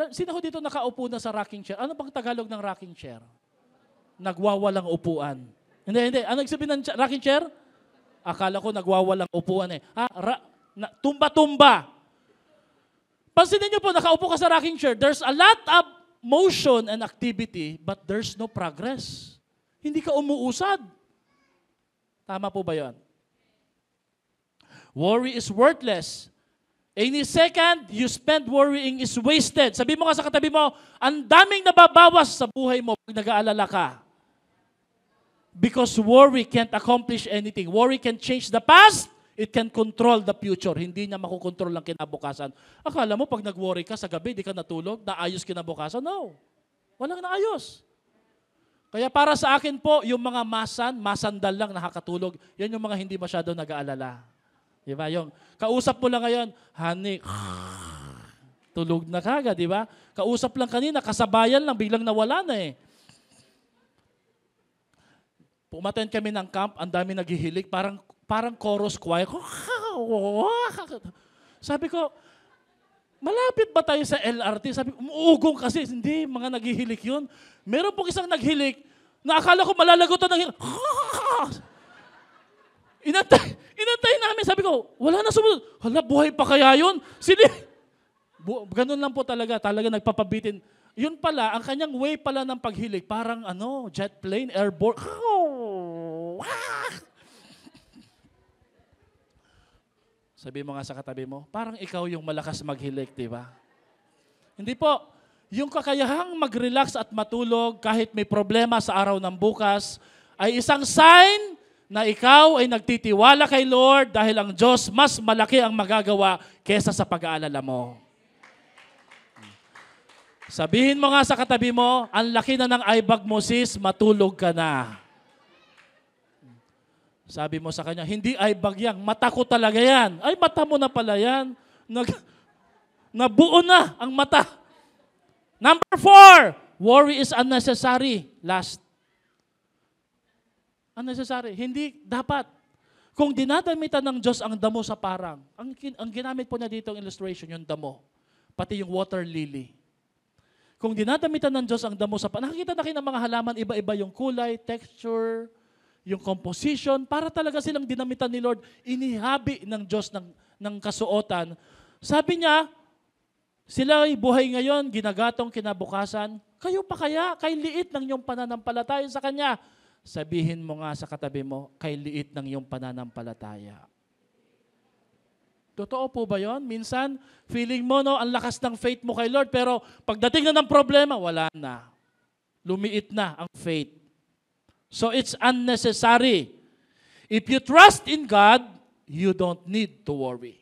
Sino ho dito nakaupo na sa rocking chair? Ano bang Tagalog ng rocking chair? Nagwawalang upuan. Hindi. Ano sabihin ng rocking chair? Akala ko nagwawalang upuan eh. Tumba-tumba. Pansinin niyo po, nakaupo ka sa rocking chair. There's a lot of motion and activity, but there's no progress. Hindi ka umuusad. Tama po ba yun? Worry is worthless. Any second you spend worrying is wasted. Sabi mo nga sa katabi mo, ang daming nababawas sa buhay mo pag nag-aalala ka. Because worry can't accomplish anything. Worry can change the past, it can control the future. Hindi niya makukontrol ang kinabukasan. Akala mo pag nag-worry ka sa gabi, di ka natulog, naayos kinabukasan? No. Walang naayos. Kaya para sa akin po, yung mga masandal lang nakakatulog, yan yung mga hindi masyado nag-aalala. Di ba? Yung kausap mo lang ngayon, honey, tulog na kagad, di ba? Kausap lang kanina, kasabayan lang, biglang nawala na eh. Pumaten kami ng camp, ang dami naghihilig, parang chorus choir. Sabi ko, malapit ba tayo sa LRT? Sabi ko, umuugong kasi. Hindi, mga naghihilik yun. Meron pong isang naghilik na akala ko malalagutan ng hilik. Inantay namin. Sabi ko, wala na sumunod. Hala, buhay pa kaya yun? Ganun lang po talaga nagpapabitin. Yun pala, ang kanyang way pala ng paghilik, parang jet plane, airborne. Sabi mo nga sa katabi mo, parang ikaw yung malakas maghilik, di ba? Hindi po. Yung kakayahang mag-relax at matulog kahit may problema sa araw ng bukas ay isang sign na ikaw ay nagtitiwala kay Lord dahil ang Diyos mas malaki ang magagawa kesa sa pag-aalala mo. Sabihin mo nga sa katabi mo, ang laki na ng eyebag mo sis, matulog ka na. Sabi mo sa kanya, hindi eyebag yan, mata ko talaga yan. Ay, mata mo na pala yan. Nabuo na ang mata. Number 4, worry is unnecessary. Last. Unnecessary. Hindi dapat. Kung dinadamitan ng Diyos ang damo sa parang, ang ginamit po niya dito ang illustration, yung damo. Pati yung water lily. Kung dinadamitan ng Diyos ang damo sa parang, nakikita na kayo ng mga halaman, iba-iba yung kulay, texture, yung composition, para talaga silang dinamitan ni Lord, inihabi ng Diyos ng kasuotan. Sabi niya, sila ay buhay ngayon, ginagatong kinabukasan. Kayo pa kaya? Kay liit ng iyong pananampalataya sa Kanya. Sabihin mo nga sa katabi mo, kay liit ng iyong pananampalataya. Totoo po ba yon? Minsan, feeling mo, ang lakas ng faith mo kay Lord, pero pagdating na ng problema, wala na. Lumiit na ang faith. So it's unnecessary. If you trust in God, you don't need to worry.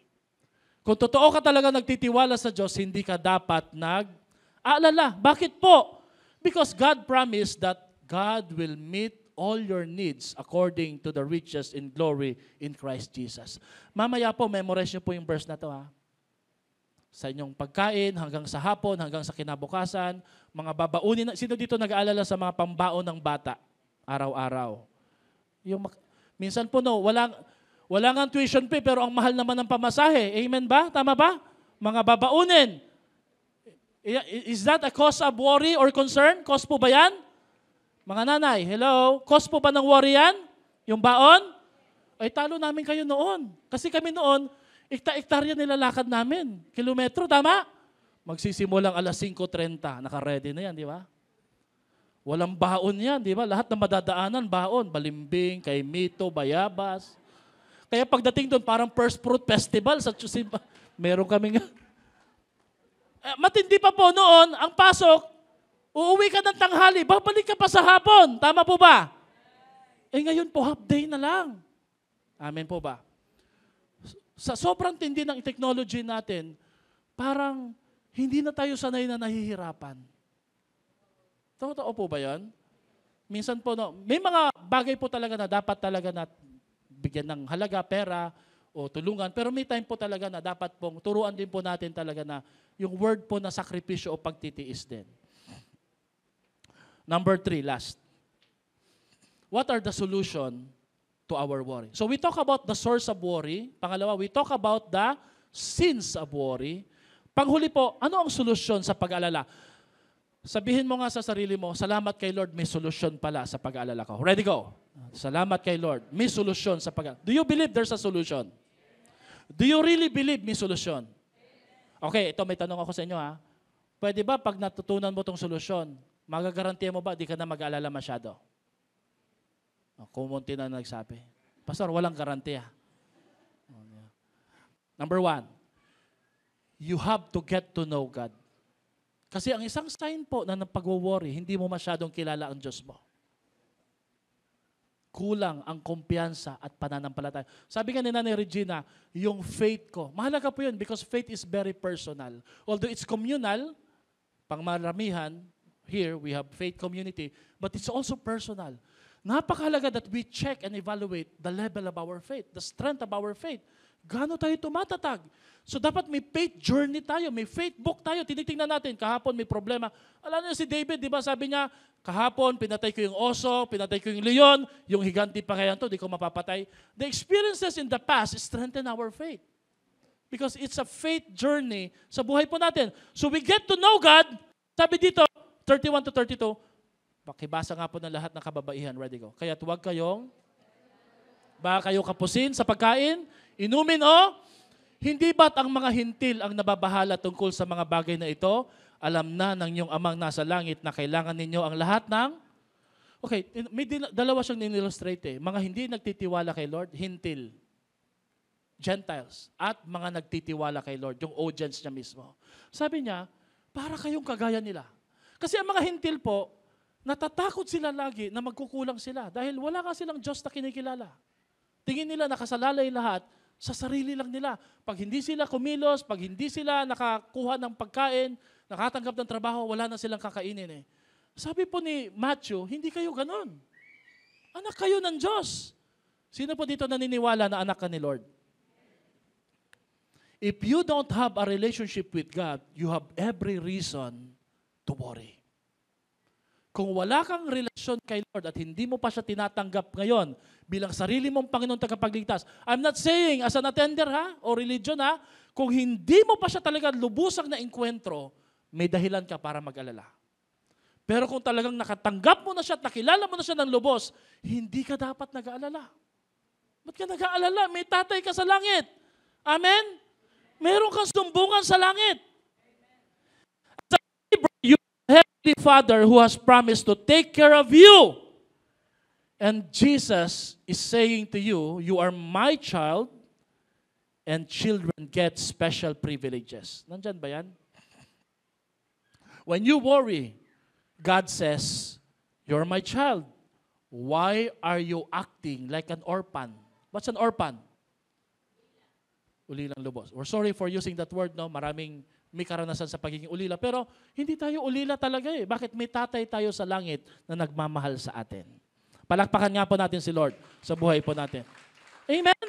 Kung totoo ka talaga nagtitiwala sa Diyos, hindi ka dapat nag-aalala. Bakit po? Because God promised that God will meet all your needs according to the riches in glory in Christ Jesus. Mamaya po, memorize niyo po yung verse na to ha. Sa inyong pagkain, hanggang sa hapon, hanggang sa kinabukasan, mga babaunin. Sino dito nag-aalala sa mga pambaon ng bata? Araw-araw. Minsan po wala nga tuition fee, pero ang mahal naman ng pamasahe. Amen ba? Tama ba? Mga babaunin. Is that a cause of worry or concern? Cause po ba yan? Mga nanay, hello? Cause po ba ng worry yan? Yung baon? Ay, talo namin kayo noon. Kasi kami noon, ikta-iktarya nilalakad namin. Kilometro, tama? Magsisimulang alas 5:30. Naka-ready na yan, di ba? Walang baon yan, di ba? Lahat na madadaanan, baon. Balimbing, kaimito, bayabas. Kaya pagdating doon, parang first fruit festival sa Chusimba. Meron kami nga. Matindi pa po noon, ang pasok, uuwi ka ng tanghali, babalik ka pa sa hapon. Tama po ba? Ngayon po, half day na lang. Amen po ba? Sa sobrang tindi ng technology natin, parang hindi na tayo sanay na nahihirapan. Totoo po ba yan? Minsan po, may mga bagay po talaga na dapat talaga na bigyan ng halaga, pera, o tulungan. Pero may time po talaga na dapat pong turuan din po natin talaga na yung word po na sakripisyo o pagtitiis din. Number 3, last. What are the solution to our worry? So we talk about the source of worry. Pangalawa, we talk about the sins of worry. Panghuli po, ano ang solusyon sa pag-alala? Sabihin mo nga sa sarili mo, salamat kay Lord, may solusyon pala sa pag-aalala ko. Ready, go. Salamat kay Lord, may solusyon sa pag-aalala. Do you believe there's a solution? Do you really believe may solusyon? Okay, ito may tanong ako sa inyo ha. Pwede ba pag natutunan mo tong solusyon, magagarantiya mo ba di ka na mag-aalala masyado? Kumunti na nagsabi. Pastor, walang garantiya. Number 1, you have to get to know God. Kasi ang isang sign po na pag-worry, hindi mo masyadong kilala ang Diyos mo. Kulang ang kumpiyansa at pananampalataya. Sabi nga ni Nanay Regina, yung faith ko, mahalaga po yun because faith is very personal. Although it's communal, pang maramihan, here, we have faith community, but it's also personal. Napakahalaga that we check and evaluate the level of our faith, the strength of our faith. Gaano tayo tumatatag? So dapat may faith journey tayo, may faith book tayo. Tinitingnan natin, kahapon may problema. Alam niyo si David, di ba sabi niya, kahapon pinatay ko yung oso, pinatay ko yung leon, yung higanti pa kaya to, di ko mapapatay. The experiences in the past strengthen our faith. Because it's a faith journey sa buhay po natin. So we get to know God, sabi dito, 31 to 32, pakibasa nga po ng lahat ng kababaihan. Ready go. Kaya't huwag kayong, baka kayo kapusin sa pagkain, inumin o, hindi ba't ang mga hintil ang nababahala tungkol sa mga bagay na ito? Alam na ng iyong amang nasa langit na kailangan ninyo ang lahat ng, okay, may dalawa siyang nilillustrate eh. Mga hindi nagtitiwala kay Lord, hintil, Gentiles, at mga nagtitiwala kay Lord, yung audience niya mismo. Sabi niya, para kayong kagaya nila. Kasi ang mga hintil po, natatakot sila lagi na magkukulang sila dahil wala ka silang Diyos na kinikilala. Tingin nila nakasalalay lahat sa sarili lang nila. Pag hindi sila kumilos, pag hindi sila nakakuha ng pagkain, nakatanggap ng trabaho, wala na silang kakainin eh. Sabi po ni Matthew, hindi kayo ganun. Anak kayo ng Diyos. Sino po dito naniniwala na anak ka ni Lord? If you don't have a relationship with God, you have every reason to worry. Kung wala kang relasyon kay Lord at hindi mo pa siya tinatanggap ngayon bilang sarili mong Panginoon tagapagligtas, I'm not saying as an attender ha, o religion ha, kung hindi mo pa siya talaga lubusang na enkwentro, may dahilan ka para mag-alala. Pero kung talagang nakatanggap mo na siya at nakilala mo na siya ng lubos, hindi ka dapat nag-aalala. Ba't ka nag-aalala? May tatay ka sa langit. Amen? Meron kang sumbungan sa langit. You Heavenly Father who has promised to take care of you. And Jesus is saying to you, you are my child and children get special privileges. Nandyan ba yan? When you worry, God says, you're my child. Why are you acting like an orphan? What's an orphan? Ulilang lubos. We're sorry for using that word, no? Maraming may karanasan sa pagiging ulila. Pero hindi tayo ulila talaga eh. Bakit? May tatay tayo sa langit na nagmamahal sa atin. Palakpakan nga po natin si Lord sa buhay po natin. Amen?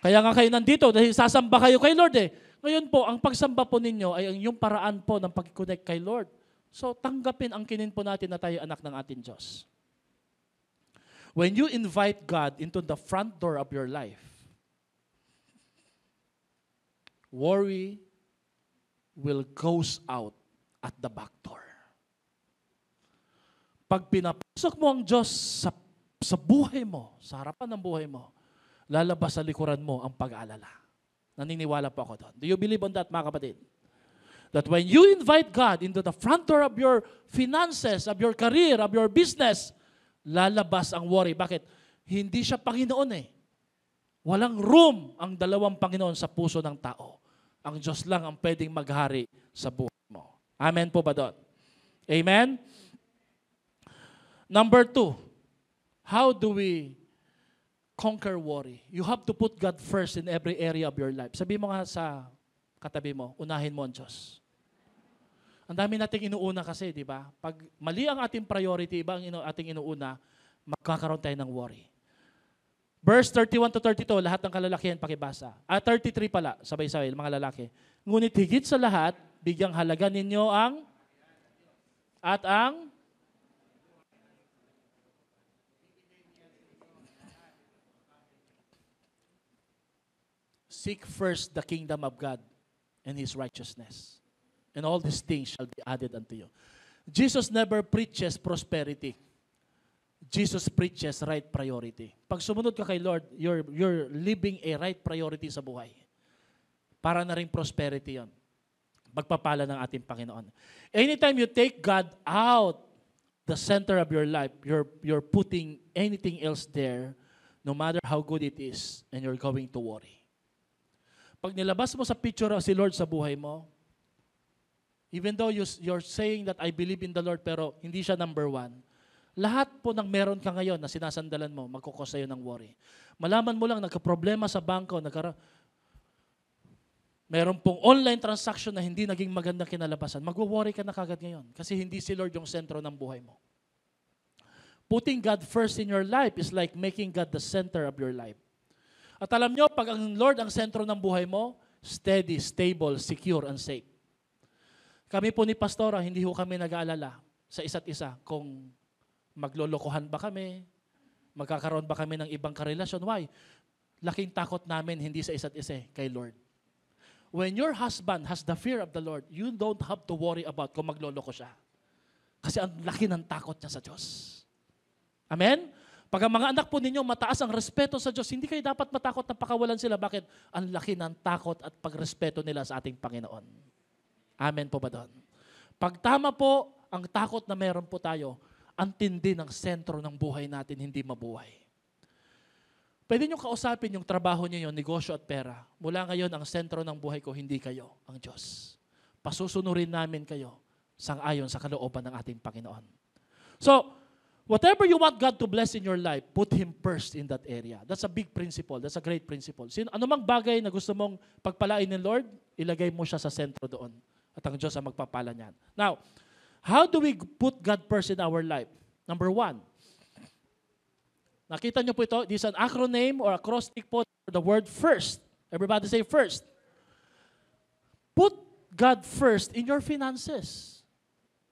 Kaya nga kayo nandito dahil sasamba kayo kay Lord eh. Ngayon po, ang pagsamba po ninyo ay ang yung paraan po ng pag-connect kay Lord. So tanggapin ang kinin po natin na tayo anak ng ating Diyos. When you invite God into the front door of your life, worry will goes out at the back door. Pag pinapasok mo ang Diyos sa buhay mo, sa harapan ng buhay mo, lalabas sa likuran mo ang pag-aalala. Naniniwala po ako doon. Do you believe on that, mga kapatid? That when you invite God into the front door of your finances, of your career, of your business, lalabas ang worry. Bakit? Hindi siya Panginoon eh. Walang room ang dalawang Panginoon sa puso ng tao. Ang Diyos lang ang pwedeng maghari sa buhay mo. Amen po ba doon? Amen? Number 2, how do we conquer worry? You have to put God first in every area of your life. Sabi mo nga sa katabi mo, unahin mo ang Diyos. Ang dami nating inuuna kasi, di ba? Pag mali ang ating priority, iba ang ating inuuna, magkakaroon tayo ng worry. Verse 31 to 32, lahat ng kalalakihan pakibasa. 33 pala, sabay-sabay, mga lalaki. Ngunit higit sa lahat, bigyang halaga ninyo ang seek first the kingdom of God and His righteousness. And all these things shall be added unto you. Jesus never preaches prosperity. Jesus preaches right priority. Pag sumunod ka kay Lord, you're living a right priority sa buhay. Para na rin prosperity yon. Pagpapala ng ating Panginoon. Anytime you take God out the center of your life, you're putting anything else there, no matter how good it is, and you're going to worry. Pag nilabas mo sa picture si Lord sa buhay mo, even though you're saying that I believe in the Lord, pero hindi siya number one, lahat po ng meron ka ngayon na sinasandalan mo, magkukos sa'yo ng worry. Malaman mo lang, nagka-problema sa bangko, Meron pong online transaction na hindi naging magandang kinalabasan, magwo-worry ka na kagad ngayon kasi hindi si Lord yung sentro ng buhay mo. Putting God first in your life is like making God the center of your life. At alam nyo, pag ang Lord ang sentro ng buhay mo, steady, stable, secure, and safe. Kami po ni Pastora, hindi ho kami nag-aalala sa isa't isa kung maglolokohan ba kami, magkakaroon ba kami ng ibang karelasyon. Why? Laking takot namin hindi sa isa't isa, kay Lord. When your husband has the fear of the Lord, you don't have to worry about kung magloloko siya. Kasi ang laki ng takot niya sa Diyos. Amen? Pag ang mga anak po ninyo mataas ang respeto sa Diyos, hindi kayo dapat matakot na pakawalan sila. Bakit? Ang laki ng takot at pagrespeto nila sa ating Panginoon. Amen po ba doon? Pag tama po ang takot na meron po tayo, ang tindi ng sentro ng buhay natin, hindi mabuhay. Pwede nyo kausapin yung trabaho nyo yun, negosyo at pera. Mula ngayon, ang sentro ng buhay ko, hindi kayo, ang Diyos. Pasusunurin namin kayo sang-ayon sa kalooban ng ating Panginoon. So, whatever you want God to bless in your life, put Him first in that area. That's a big principle. That's a great principle. Anumang bagay na gusto mong pagpalain ng Lord, ilagay mo siya sa sentro doon. At ang Diyos ang magpapala niyan. Now, how do we put God first in our life? Number 1. Nakita niyo po ito, this is an acronym or acrostic po for the word first. Everybody say first. Put God first in your finances.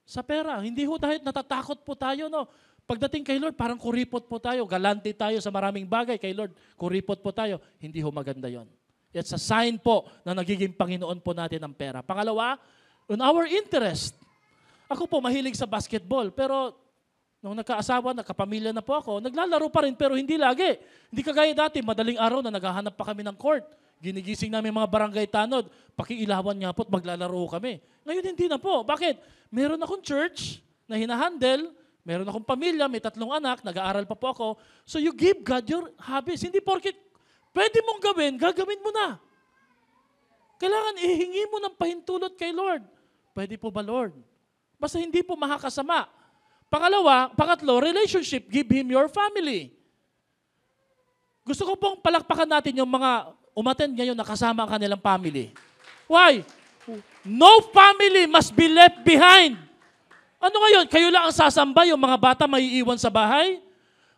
Sa pera, hindi ho dahil natatakot po tayo, no? Pagdating kay Lord, parang kuripot po tayo, galante tayo sa maraming bagay kay Lord, kuripot po tayo. Hindi ho maganda yon. It's a sign po na nagiging Panginoon po natin ang pera. Pangalawa, on our interest. Ako po mahilig sa basketball, pero nung nagkaasawa, nagkapamilya na po ako, naglalaro pa rin pero hindi lagi. Hindi kagaya dati, madaling araw na naghahanap pa kami ng court. Ginigising namin mga barangay tanod, pakiilawan nga po at maglalaro kami. Ngayon hindi na po. Bakit? Meron akong church na hinahandle, meron akong pamilya, may 3 anak, nag-aaral pa po ako. So you give God your hobbies. Hindi porket pwede mong gawin, gagawin mo na. Kailangan ihingi mo ng pahintulot kay Lord. Pwede po ba, Lord? Basta hindi po makakasama. Pangatlo, relationship, give Him your family. Gusto ko pong palakpakan natin yung mga umattend ngayon na kasama ang kanilang family. Why? No family must be left behind. Ano ngayon? Kayo lang ang sasamba, yung mga bata maiiwan sa bahay?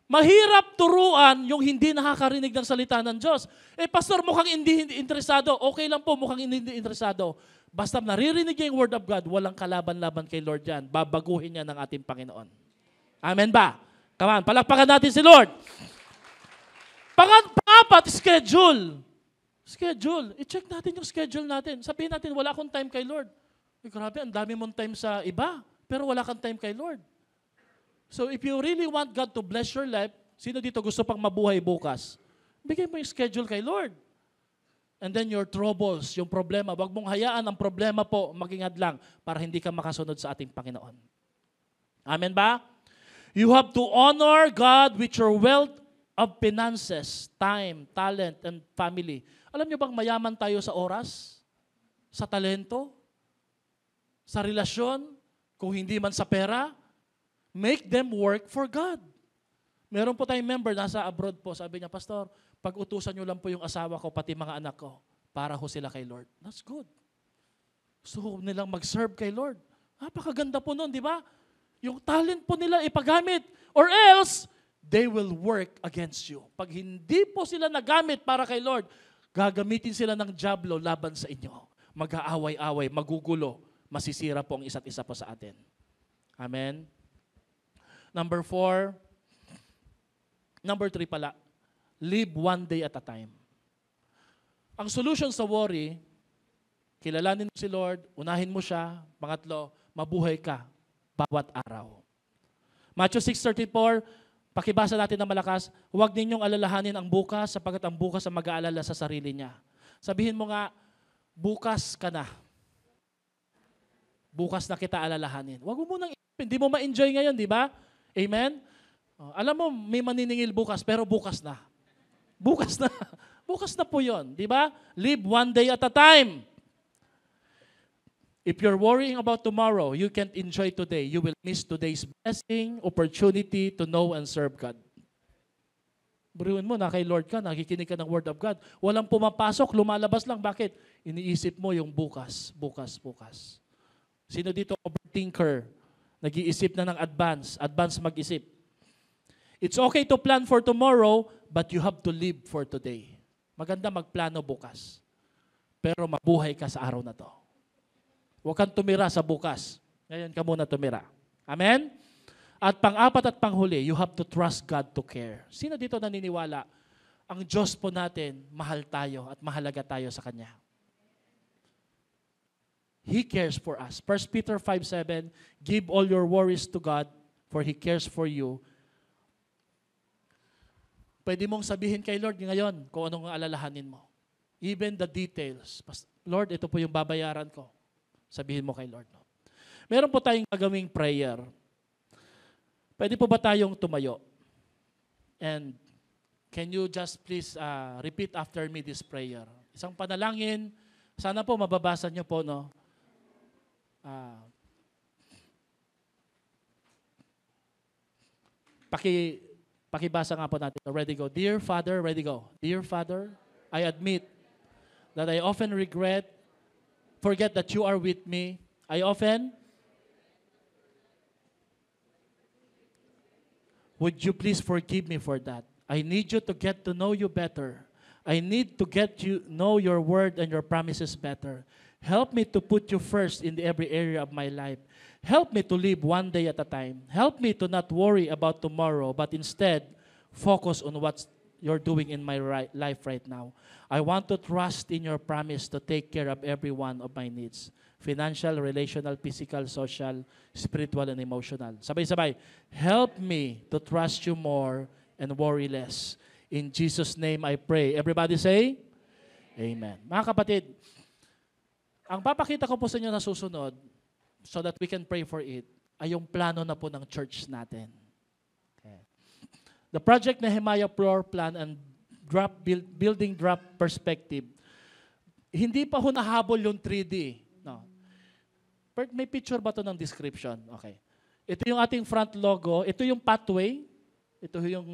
Mahirap turuan yung hindi nakakarinig ng salita ng Diyos. Pastor, mukhang hindi interesado. Okay lang po, mukhang hindi interesado. Basta naririnig niya yung Word of God, walang kalaban-laban kay Lord yan. Babaguhin niya ng ating Panginoon. Amen ba? Come on, palakpakan natin si Lord. Pangapat, schedule. Schedule. I-check natin yung schedule natin. Sabihin natin, wala akong time kay Lord. Grabe, ang dami mong time sa iba, pero wala kang time kay Lord. So if you really want God to bless your life, sino dito gusto pang mabuhay bukas? Bigay mo yung schedule kay Lord. And then your troubles, yung problema, wag mong hayaan ang problema po maging hadlang para hindi ka makasunod sa ating Panginoon. Amen ba? You have to honor God with your wealth of finances, time, talent, and family. Alam niyo bang mayaman tayo sa oras? Sa talento? Sa relasyon? Kung hindi man sa pera? Make them work for God. Meron po tayong member, nasa abroad po, sabi niya, Pastor, pag-utusan niyo lang po yung asawa ko, pati mga anak ko, para ho sila kay Lord. That's good. So, nilang mag-serve kay Lord. Napakaganda po nun, di ba? Yung talent po nila ipagamit. Or else, they will work against you. Pag hindi po sila nagamit para kay Lord, gagamitin sila ng diablo laban sa inyo. Mag-aaway-away, magugulo, masisira po ang isa't isa po sa atin. Amen? Number 3 pala, live one day at a time. Ang solution sa worry, kilalanin mo si Lord, unahin mo siya. Pangatlo, mabuhay ka bawat araw. Matthew 6:34, pakibasa natin ng malakas, huwag ninyong alalahanin ang bukas sapagkat ang bukas ang mag-aalala sa sarili niya. Sabihin mo nga, bukas ka na. Bukas na kita alalahanin. Huwag mo munang isipin, hindi mo ma-enjoy ngayon, di ba? Amen? Alam mo, may maniningil bukas, pero bukas na. Bukas na. Bukas na po yun. Di ba? Live one day at a time. If you're worrying about tomorrow, you can't enjoy today. You will miss today's blessing, opportunity to know and serve God. Buriwin mo na kay Lord ka, nakikinig ka ng Word of God. Walang pumapasok, lumalabas lang. Bakit? Iniisip mo yung bukas, bukas, bukas. Sino dito overthinker? Nag-iisip na ng advance mag-isip. It's okay to plan for tomorrow, but you have to live for today. Maganda magplano bukas. Pero mabuhay ka sa araw na to. Huwag kang tumira sa bukas. Ngayon ka muna tumira. Amen? At pang-apat at panghuli, you have to trust God to care. Sino dito naniniwala? Ang Diyos po natin, mahal tayo at mahalaga tayo sa Kanya. He cares for us. 1 Peter 5:7, give all your worries to God, for He cares for you. Pwede mong sabihin kay Lord ngayon kung anong alalahanin mo. Even the details. Lord, ito po yung babayaran ko. Sabihin mo kay Lord. No? Meron po tayong gagawing prayer. Pwede po ba tayong tumayo? And can you just please repeat after me this prayer? Isang panalangin. Sana po mababasa nyo po, no? Pakibasa nga po natin. Ready, go. Dear Father, ready, go. Dear Father, I admit that I often forget that you are with me. I often would you please forgive me for that? I need you to get to know you better. I need to know your word and your promises better. Help me to put you first in every area of my life. Help me to live one day at a time. Help me to not worry about tomorrow, but instead focus on what you're doing in my life right now. I want to trust in your promise to take care of every one of my needs. Financial, relational, physical, social, spiritual, and emotional. Sabay-sabay. Help me to trust you more and worry less. In Jesus' name I pray. Everybody say, Amen. Mga kapatid, ang papakita ko po sa inyo na susunod, so that we can pray for it, ay yung plano na po ng church natin. Okay. The Project Nehemiah Floor Plan and Building Drop Perspective, hindi pa ho nahabol yung 3D. No. May picture ba ito ng description? Okay. Ito yung ating front logo. Ito yung pathway. Ito yung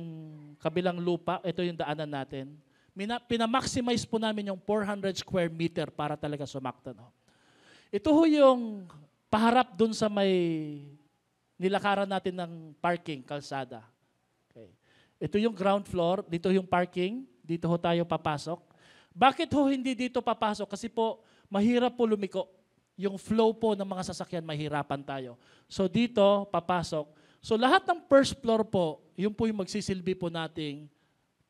kabilang lupa. Ito yung daanan natin. Pinamaximize po namin yung 400 square meter para talaga sumakto. No? Ito ho yung paharap dun sa may nilakaran natin ng parking, kalsada. Okay. Ito yung ground floor. Dito yung parking. Dito ho tayo papasok. Bakit ho hindi dito papasok? Kasi po, mahirap po lumiko. Yung flow po ng mga sasakyan, mahirapan tayo. So dito, papasok. So lahat ng first floor po, yun po yung magsisilbi po nating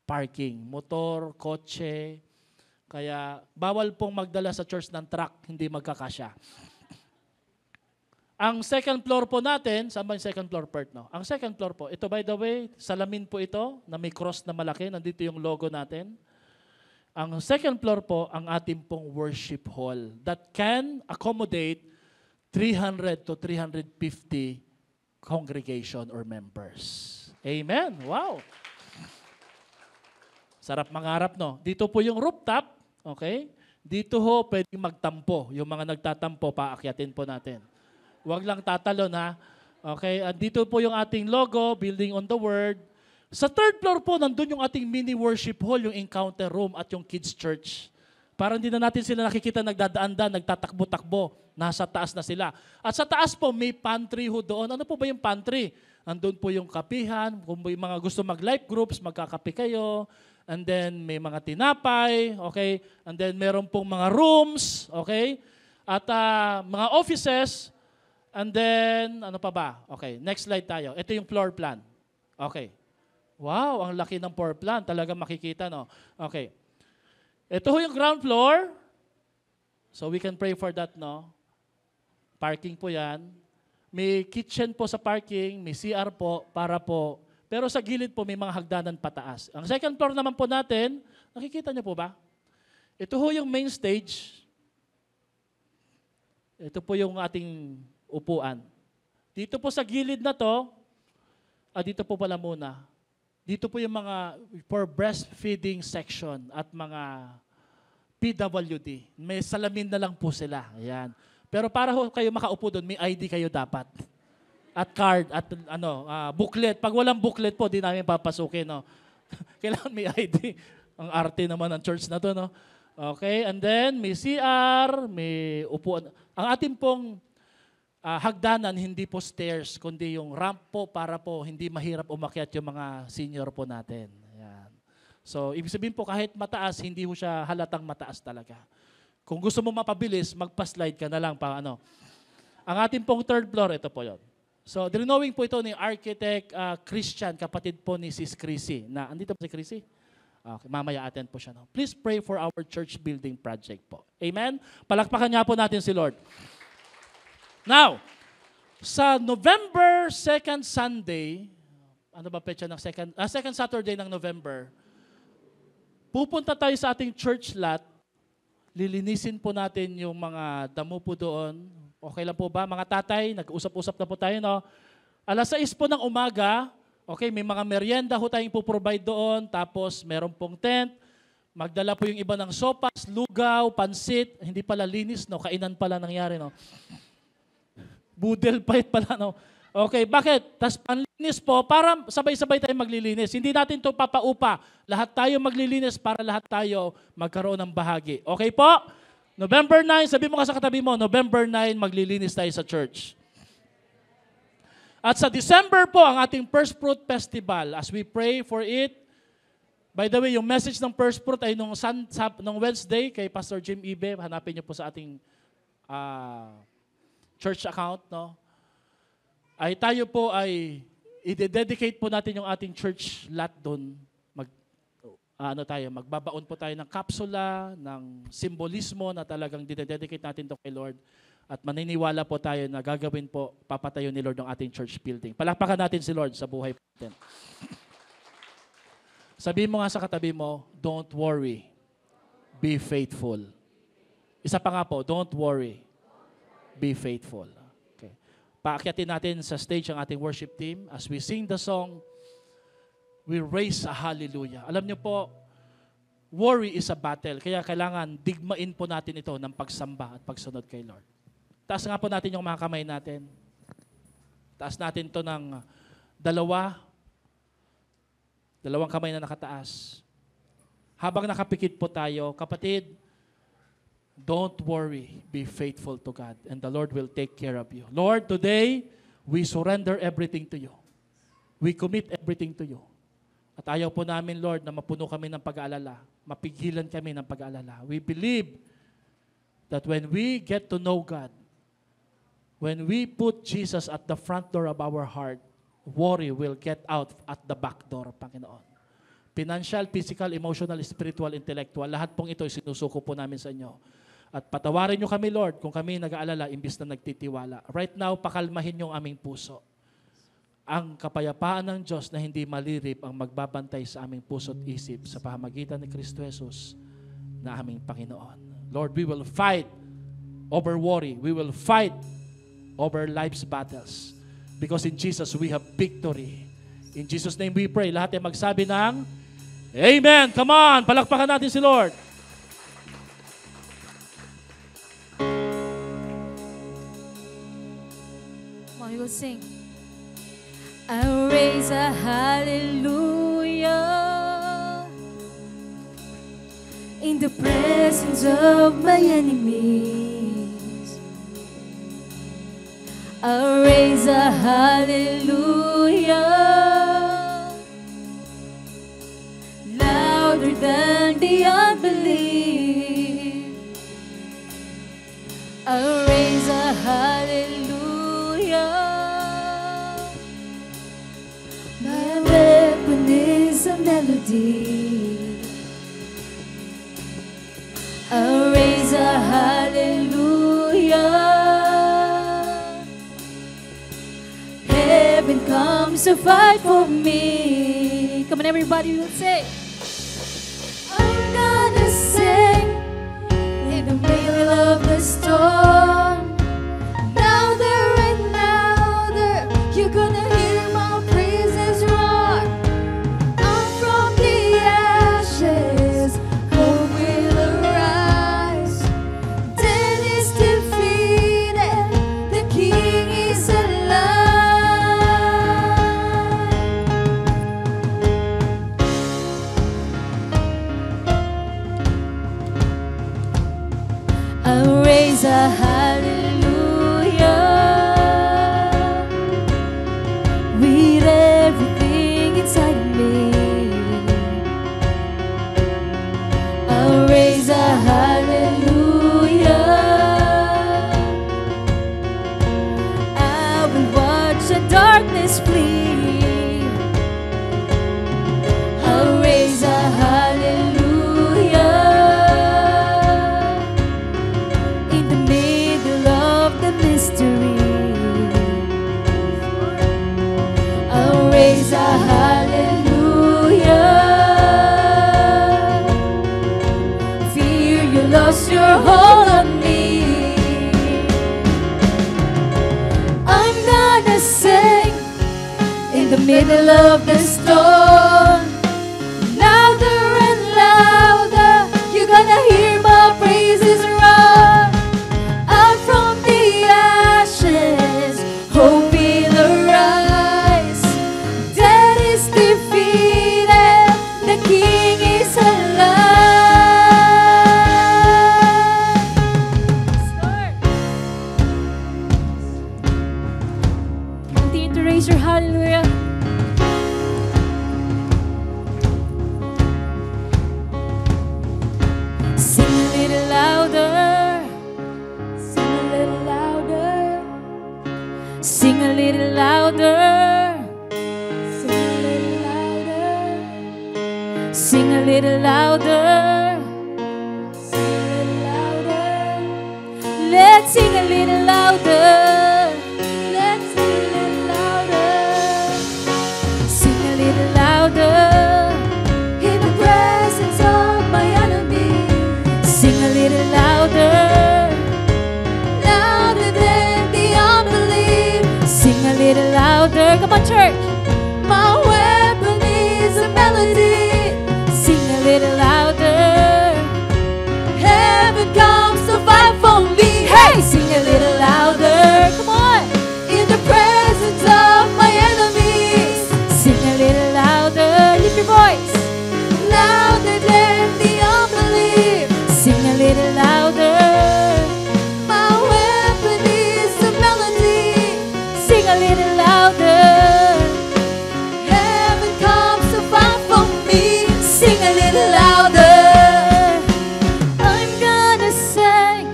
parking. Motor, kotse. Kaya bawal pong magdala sa church ng truck, hindi magkakasya. Ang second floor po natin, saan ba yung second floor part? No? Ang second floor po, ito by the way, salamin po ito, na may cross na malaki. Nandito yung logo natin. Ang second floor po, ang ating pong worship hall that can accommodate 300 to 350 congregation or members. Amen. Wow. Sarap mangarap, no? Dito po yung rooftop, okay? Dito ho, pwedeng magtampo. Yung mga nagtatampo, paakyatin po natin. Huwag lang tatalon, ha? Okay? At dito po yung ating logo, Building on the Word. Sa third floor po, nandun yung ating mini worship hall, yung encounter room at yung kids church. Para hindi na natin sila nakikita nagdadaan-daan, nagtatakbo-takbo. Nasa taas na sila. At sa taas po, may pantry ho doon. Ano po ba yung pantry? Andun po yung kapihan. Kung may mga gusto mag-life groups, magkakape kayo. And then may mga tinapay. Okay? And then meron pong mga rooms. Okay? At mga offices. And then, ano pa ba? Okay, next slide tayo. Ito yung floor plan. Okay. Wow, ang laki ng floor plan. Talaga makikita, no? Okay. Ito yung ground floor. So we can pray for that, no? Parking po yan. May kitchen po sa parking, may CR po, para po. Pero sa gilid po, may mga hagdanan pataas. Ang second floor naman po natin, nakikita niyo po ba? Ito ho yung main stage. Ito po yung ating upuan. Dito po sa gilid na to, dito po pala muna. Dito po yung mga for breastfeeding section at mga PWD. May salamin na lang po sila. Ayan. Pero para ho kayo makaupo doon, may ID kayo dapat. At card, at booklet. Pag walang booklet po, di namin papasukin. No? Kailangan may ID. Ang arte naman ng church na to, no? Okay, and then may CR, may upuan. Ang ating pong hagdanan, hindi po stairs, kundi yung ramp po para po hindi mahirap umakyat yung mga senior po natin. Ayan. So, ibig sabihin po kahit mataas, hindi po siya halatang mataas talaga. Kung gusto mo mapabilis, magpa-slide ka na lang pa ano. Ang ating pong third floor, ito po yun. So, drawing po ito ni Architect Christian, kapatid po ni Sis Chrissy. Andito po si Chrissy? Okay, mamaya attend po siya. No? Please pray for our church building project po. Amen? Palakpakan niya po natin si Lord. Now, sa November 2nd Sunday, ano ba petsa ng second Saturday ng November, pupunta tayo sa ating church lot, lilinisin po natin yung mga damo po doon. Okay lang po ba? Mga tatay, nag-usap-usap na po tayo, no? 6:00 po ng umaga, okay, may mga merienda ho tayong puprovide doon, tapos meron pong tent, magdala po yung iba ng sopas, lugaw, pansit, hindi pala linis, no? Kainan pala nangyari, no? Budel fight pala, no? Okay, bakit? Tapos panlinis po, para sabay-sabay tayo maglilinis. Hindi natin to papaupa. Lahat tayo maglilinis para lahat tayo magkaroon ng bahagi. Okay po? November 9, sabi mo ka sa katabi mo, November 9, maglilinis tayo sa church. At sa December po, ang ating First Fruit Festival, as we pray for it. By the way, yung message ng First Fruit ay nung Wednesday kay Pastor Jim Ibe. Hanapin niyo po sa ating church account, no? Ay tayo po ay i-dedicate po natin yung ating church lot doon. Magbabaon po tayo ng kapsula, ng simbolismo na talagang dinededicate natin to kay Lord. At maniniwala po tayo na gagawin po, papatayo ni Lord ng ating church building. Palakpakan natin si Lord sa buhay po natin. Sabihin mo nga sa katabi mo, don't worry, be faithful. Isa pa nga po, don't worry, be faithful. Okay. Paakyatin natin sa stage ang ating worship team. As we sing the song, we raise a hallelujah. Alam niyo po, worry is a battle. Kaya kailangan digmain po natin ito ng pagsamba at pagsunod kay Lord. Taas nga po natin yung mga kamay natin. Taas natin to ng dalawang kamay na nakataas. Habang nakapikit po tayo, kapatid, don't worry, be faithful to God, and the Lord will take care of you. Lord, today, we surrender everything to you. We commit everything to you. At ayaw po namin, Lord, na mapuno kami ng pag-aalala, mapigilan kami ng pag-aalala. We believe that when we get to know God, when we put Jesus at the front door of our heart, worry will get out at the back door, Panginoon. Financial, physical, emotional, spiritual, intellectual, lahat pong ito sinusuko po namin sa inyo. At patawarin nyo kami, Lord, kung kami nag-aalala, imbis na nagtitiwala. Right now, pakalmahin yung aming puso. Ang kapayapaan ng Diyos na hindi malirip ang magbabantay sa aming puso at isip sa pamamagitan ni Kristo Jesus na aming Panginoon. Lord, we will fight over worry. We will fight over life's battles. Because in Jesus, we have victory. In Jesus' name we pray. Lahat ay magsabi ng Amen. Come on, palakpakan natin si Lord. We will sing. I raise a hallelujah in the presence of my enemies. I raise a hallelujah louder than the unbelief. I raise a hallelujah. My weapon is a melody. I raise a hallelujah. Heaven comes to fight for me. Come on, everybody, will say. I'm gonna sing in the middle of the storm. Louder and louder, you're gonna hear my praises roar. I'm from the ashes, hope will arise. Death is defeated, the King is alive. raise a hallelujah with everything inside of me. I'll raise a hallelujah. I will watch the darkness flee. I'll raise a hallelujah in the middle of the mystery. I'll raise a hallelujah. Fear you lost your hold on me. I'm gonna sing in the middle of the storm. Louder and louder, you're gonna hear my praises roar. Out from the ashes, hope will arise. Death is defeated, the King is alive. Continue to raise your hallelujah. Sing a little louder. Sing a little louder. Sing a little louder. Sing a little louder. Sing a little louder. Sing a little louder. Let's sing a little louder. Let's sing a little louder. Sing a little louder. In the presence of my enemy. Sing a little louder. Louder than the unbelief. Sing a little louder. Come on, church. My weapon is a melody. Sing a little louder. Heaven comes to fight for me. Hey, sing a little louder. Come on. In the presence of my enemies. Sing a little louder. Lift your voice. Louder than the unbelief. Sing a little louder. My weapon is a melody. Sing a little louder. Heaven comes to fight for me. Sing a little louder. I'm gonna sing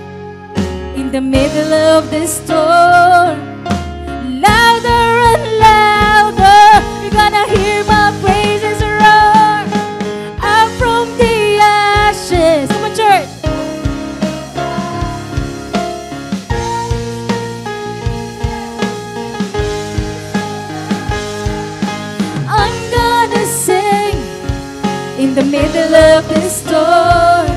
in the middle of the storm. Louder and louder, you're gonna hear my praises roar. Out from the ashes. Come on, church. I'm gonna sing in the middle of the storm.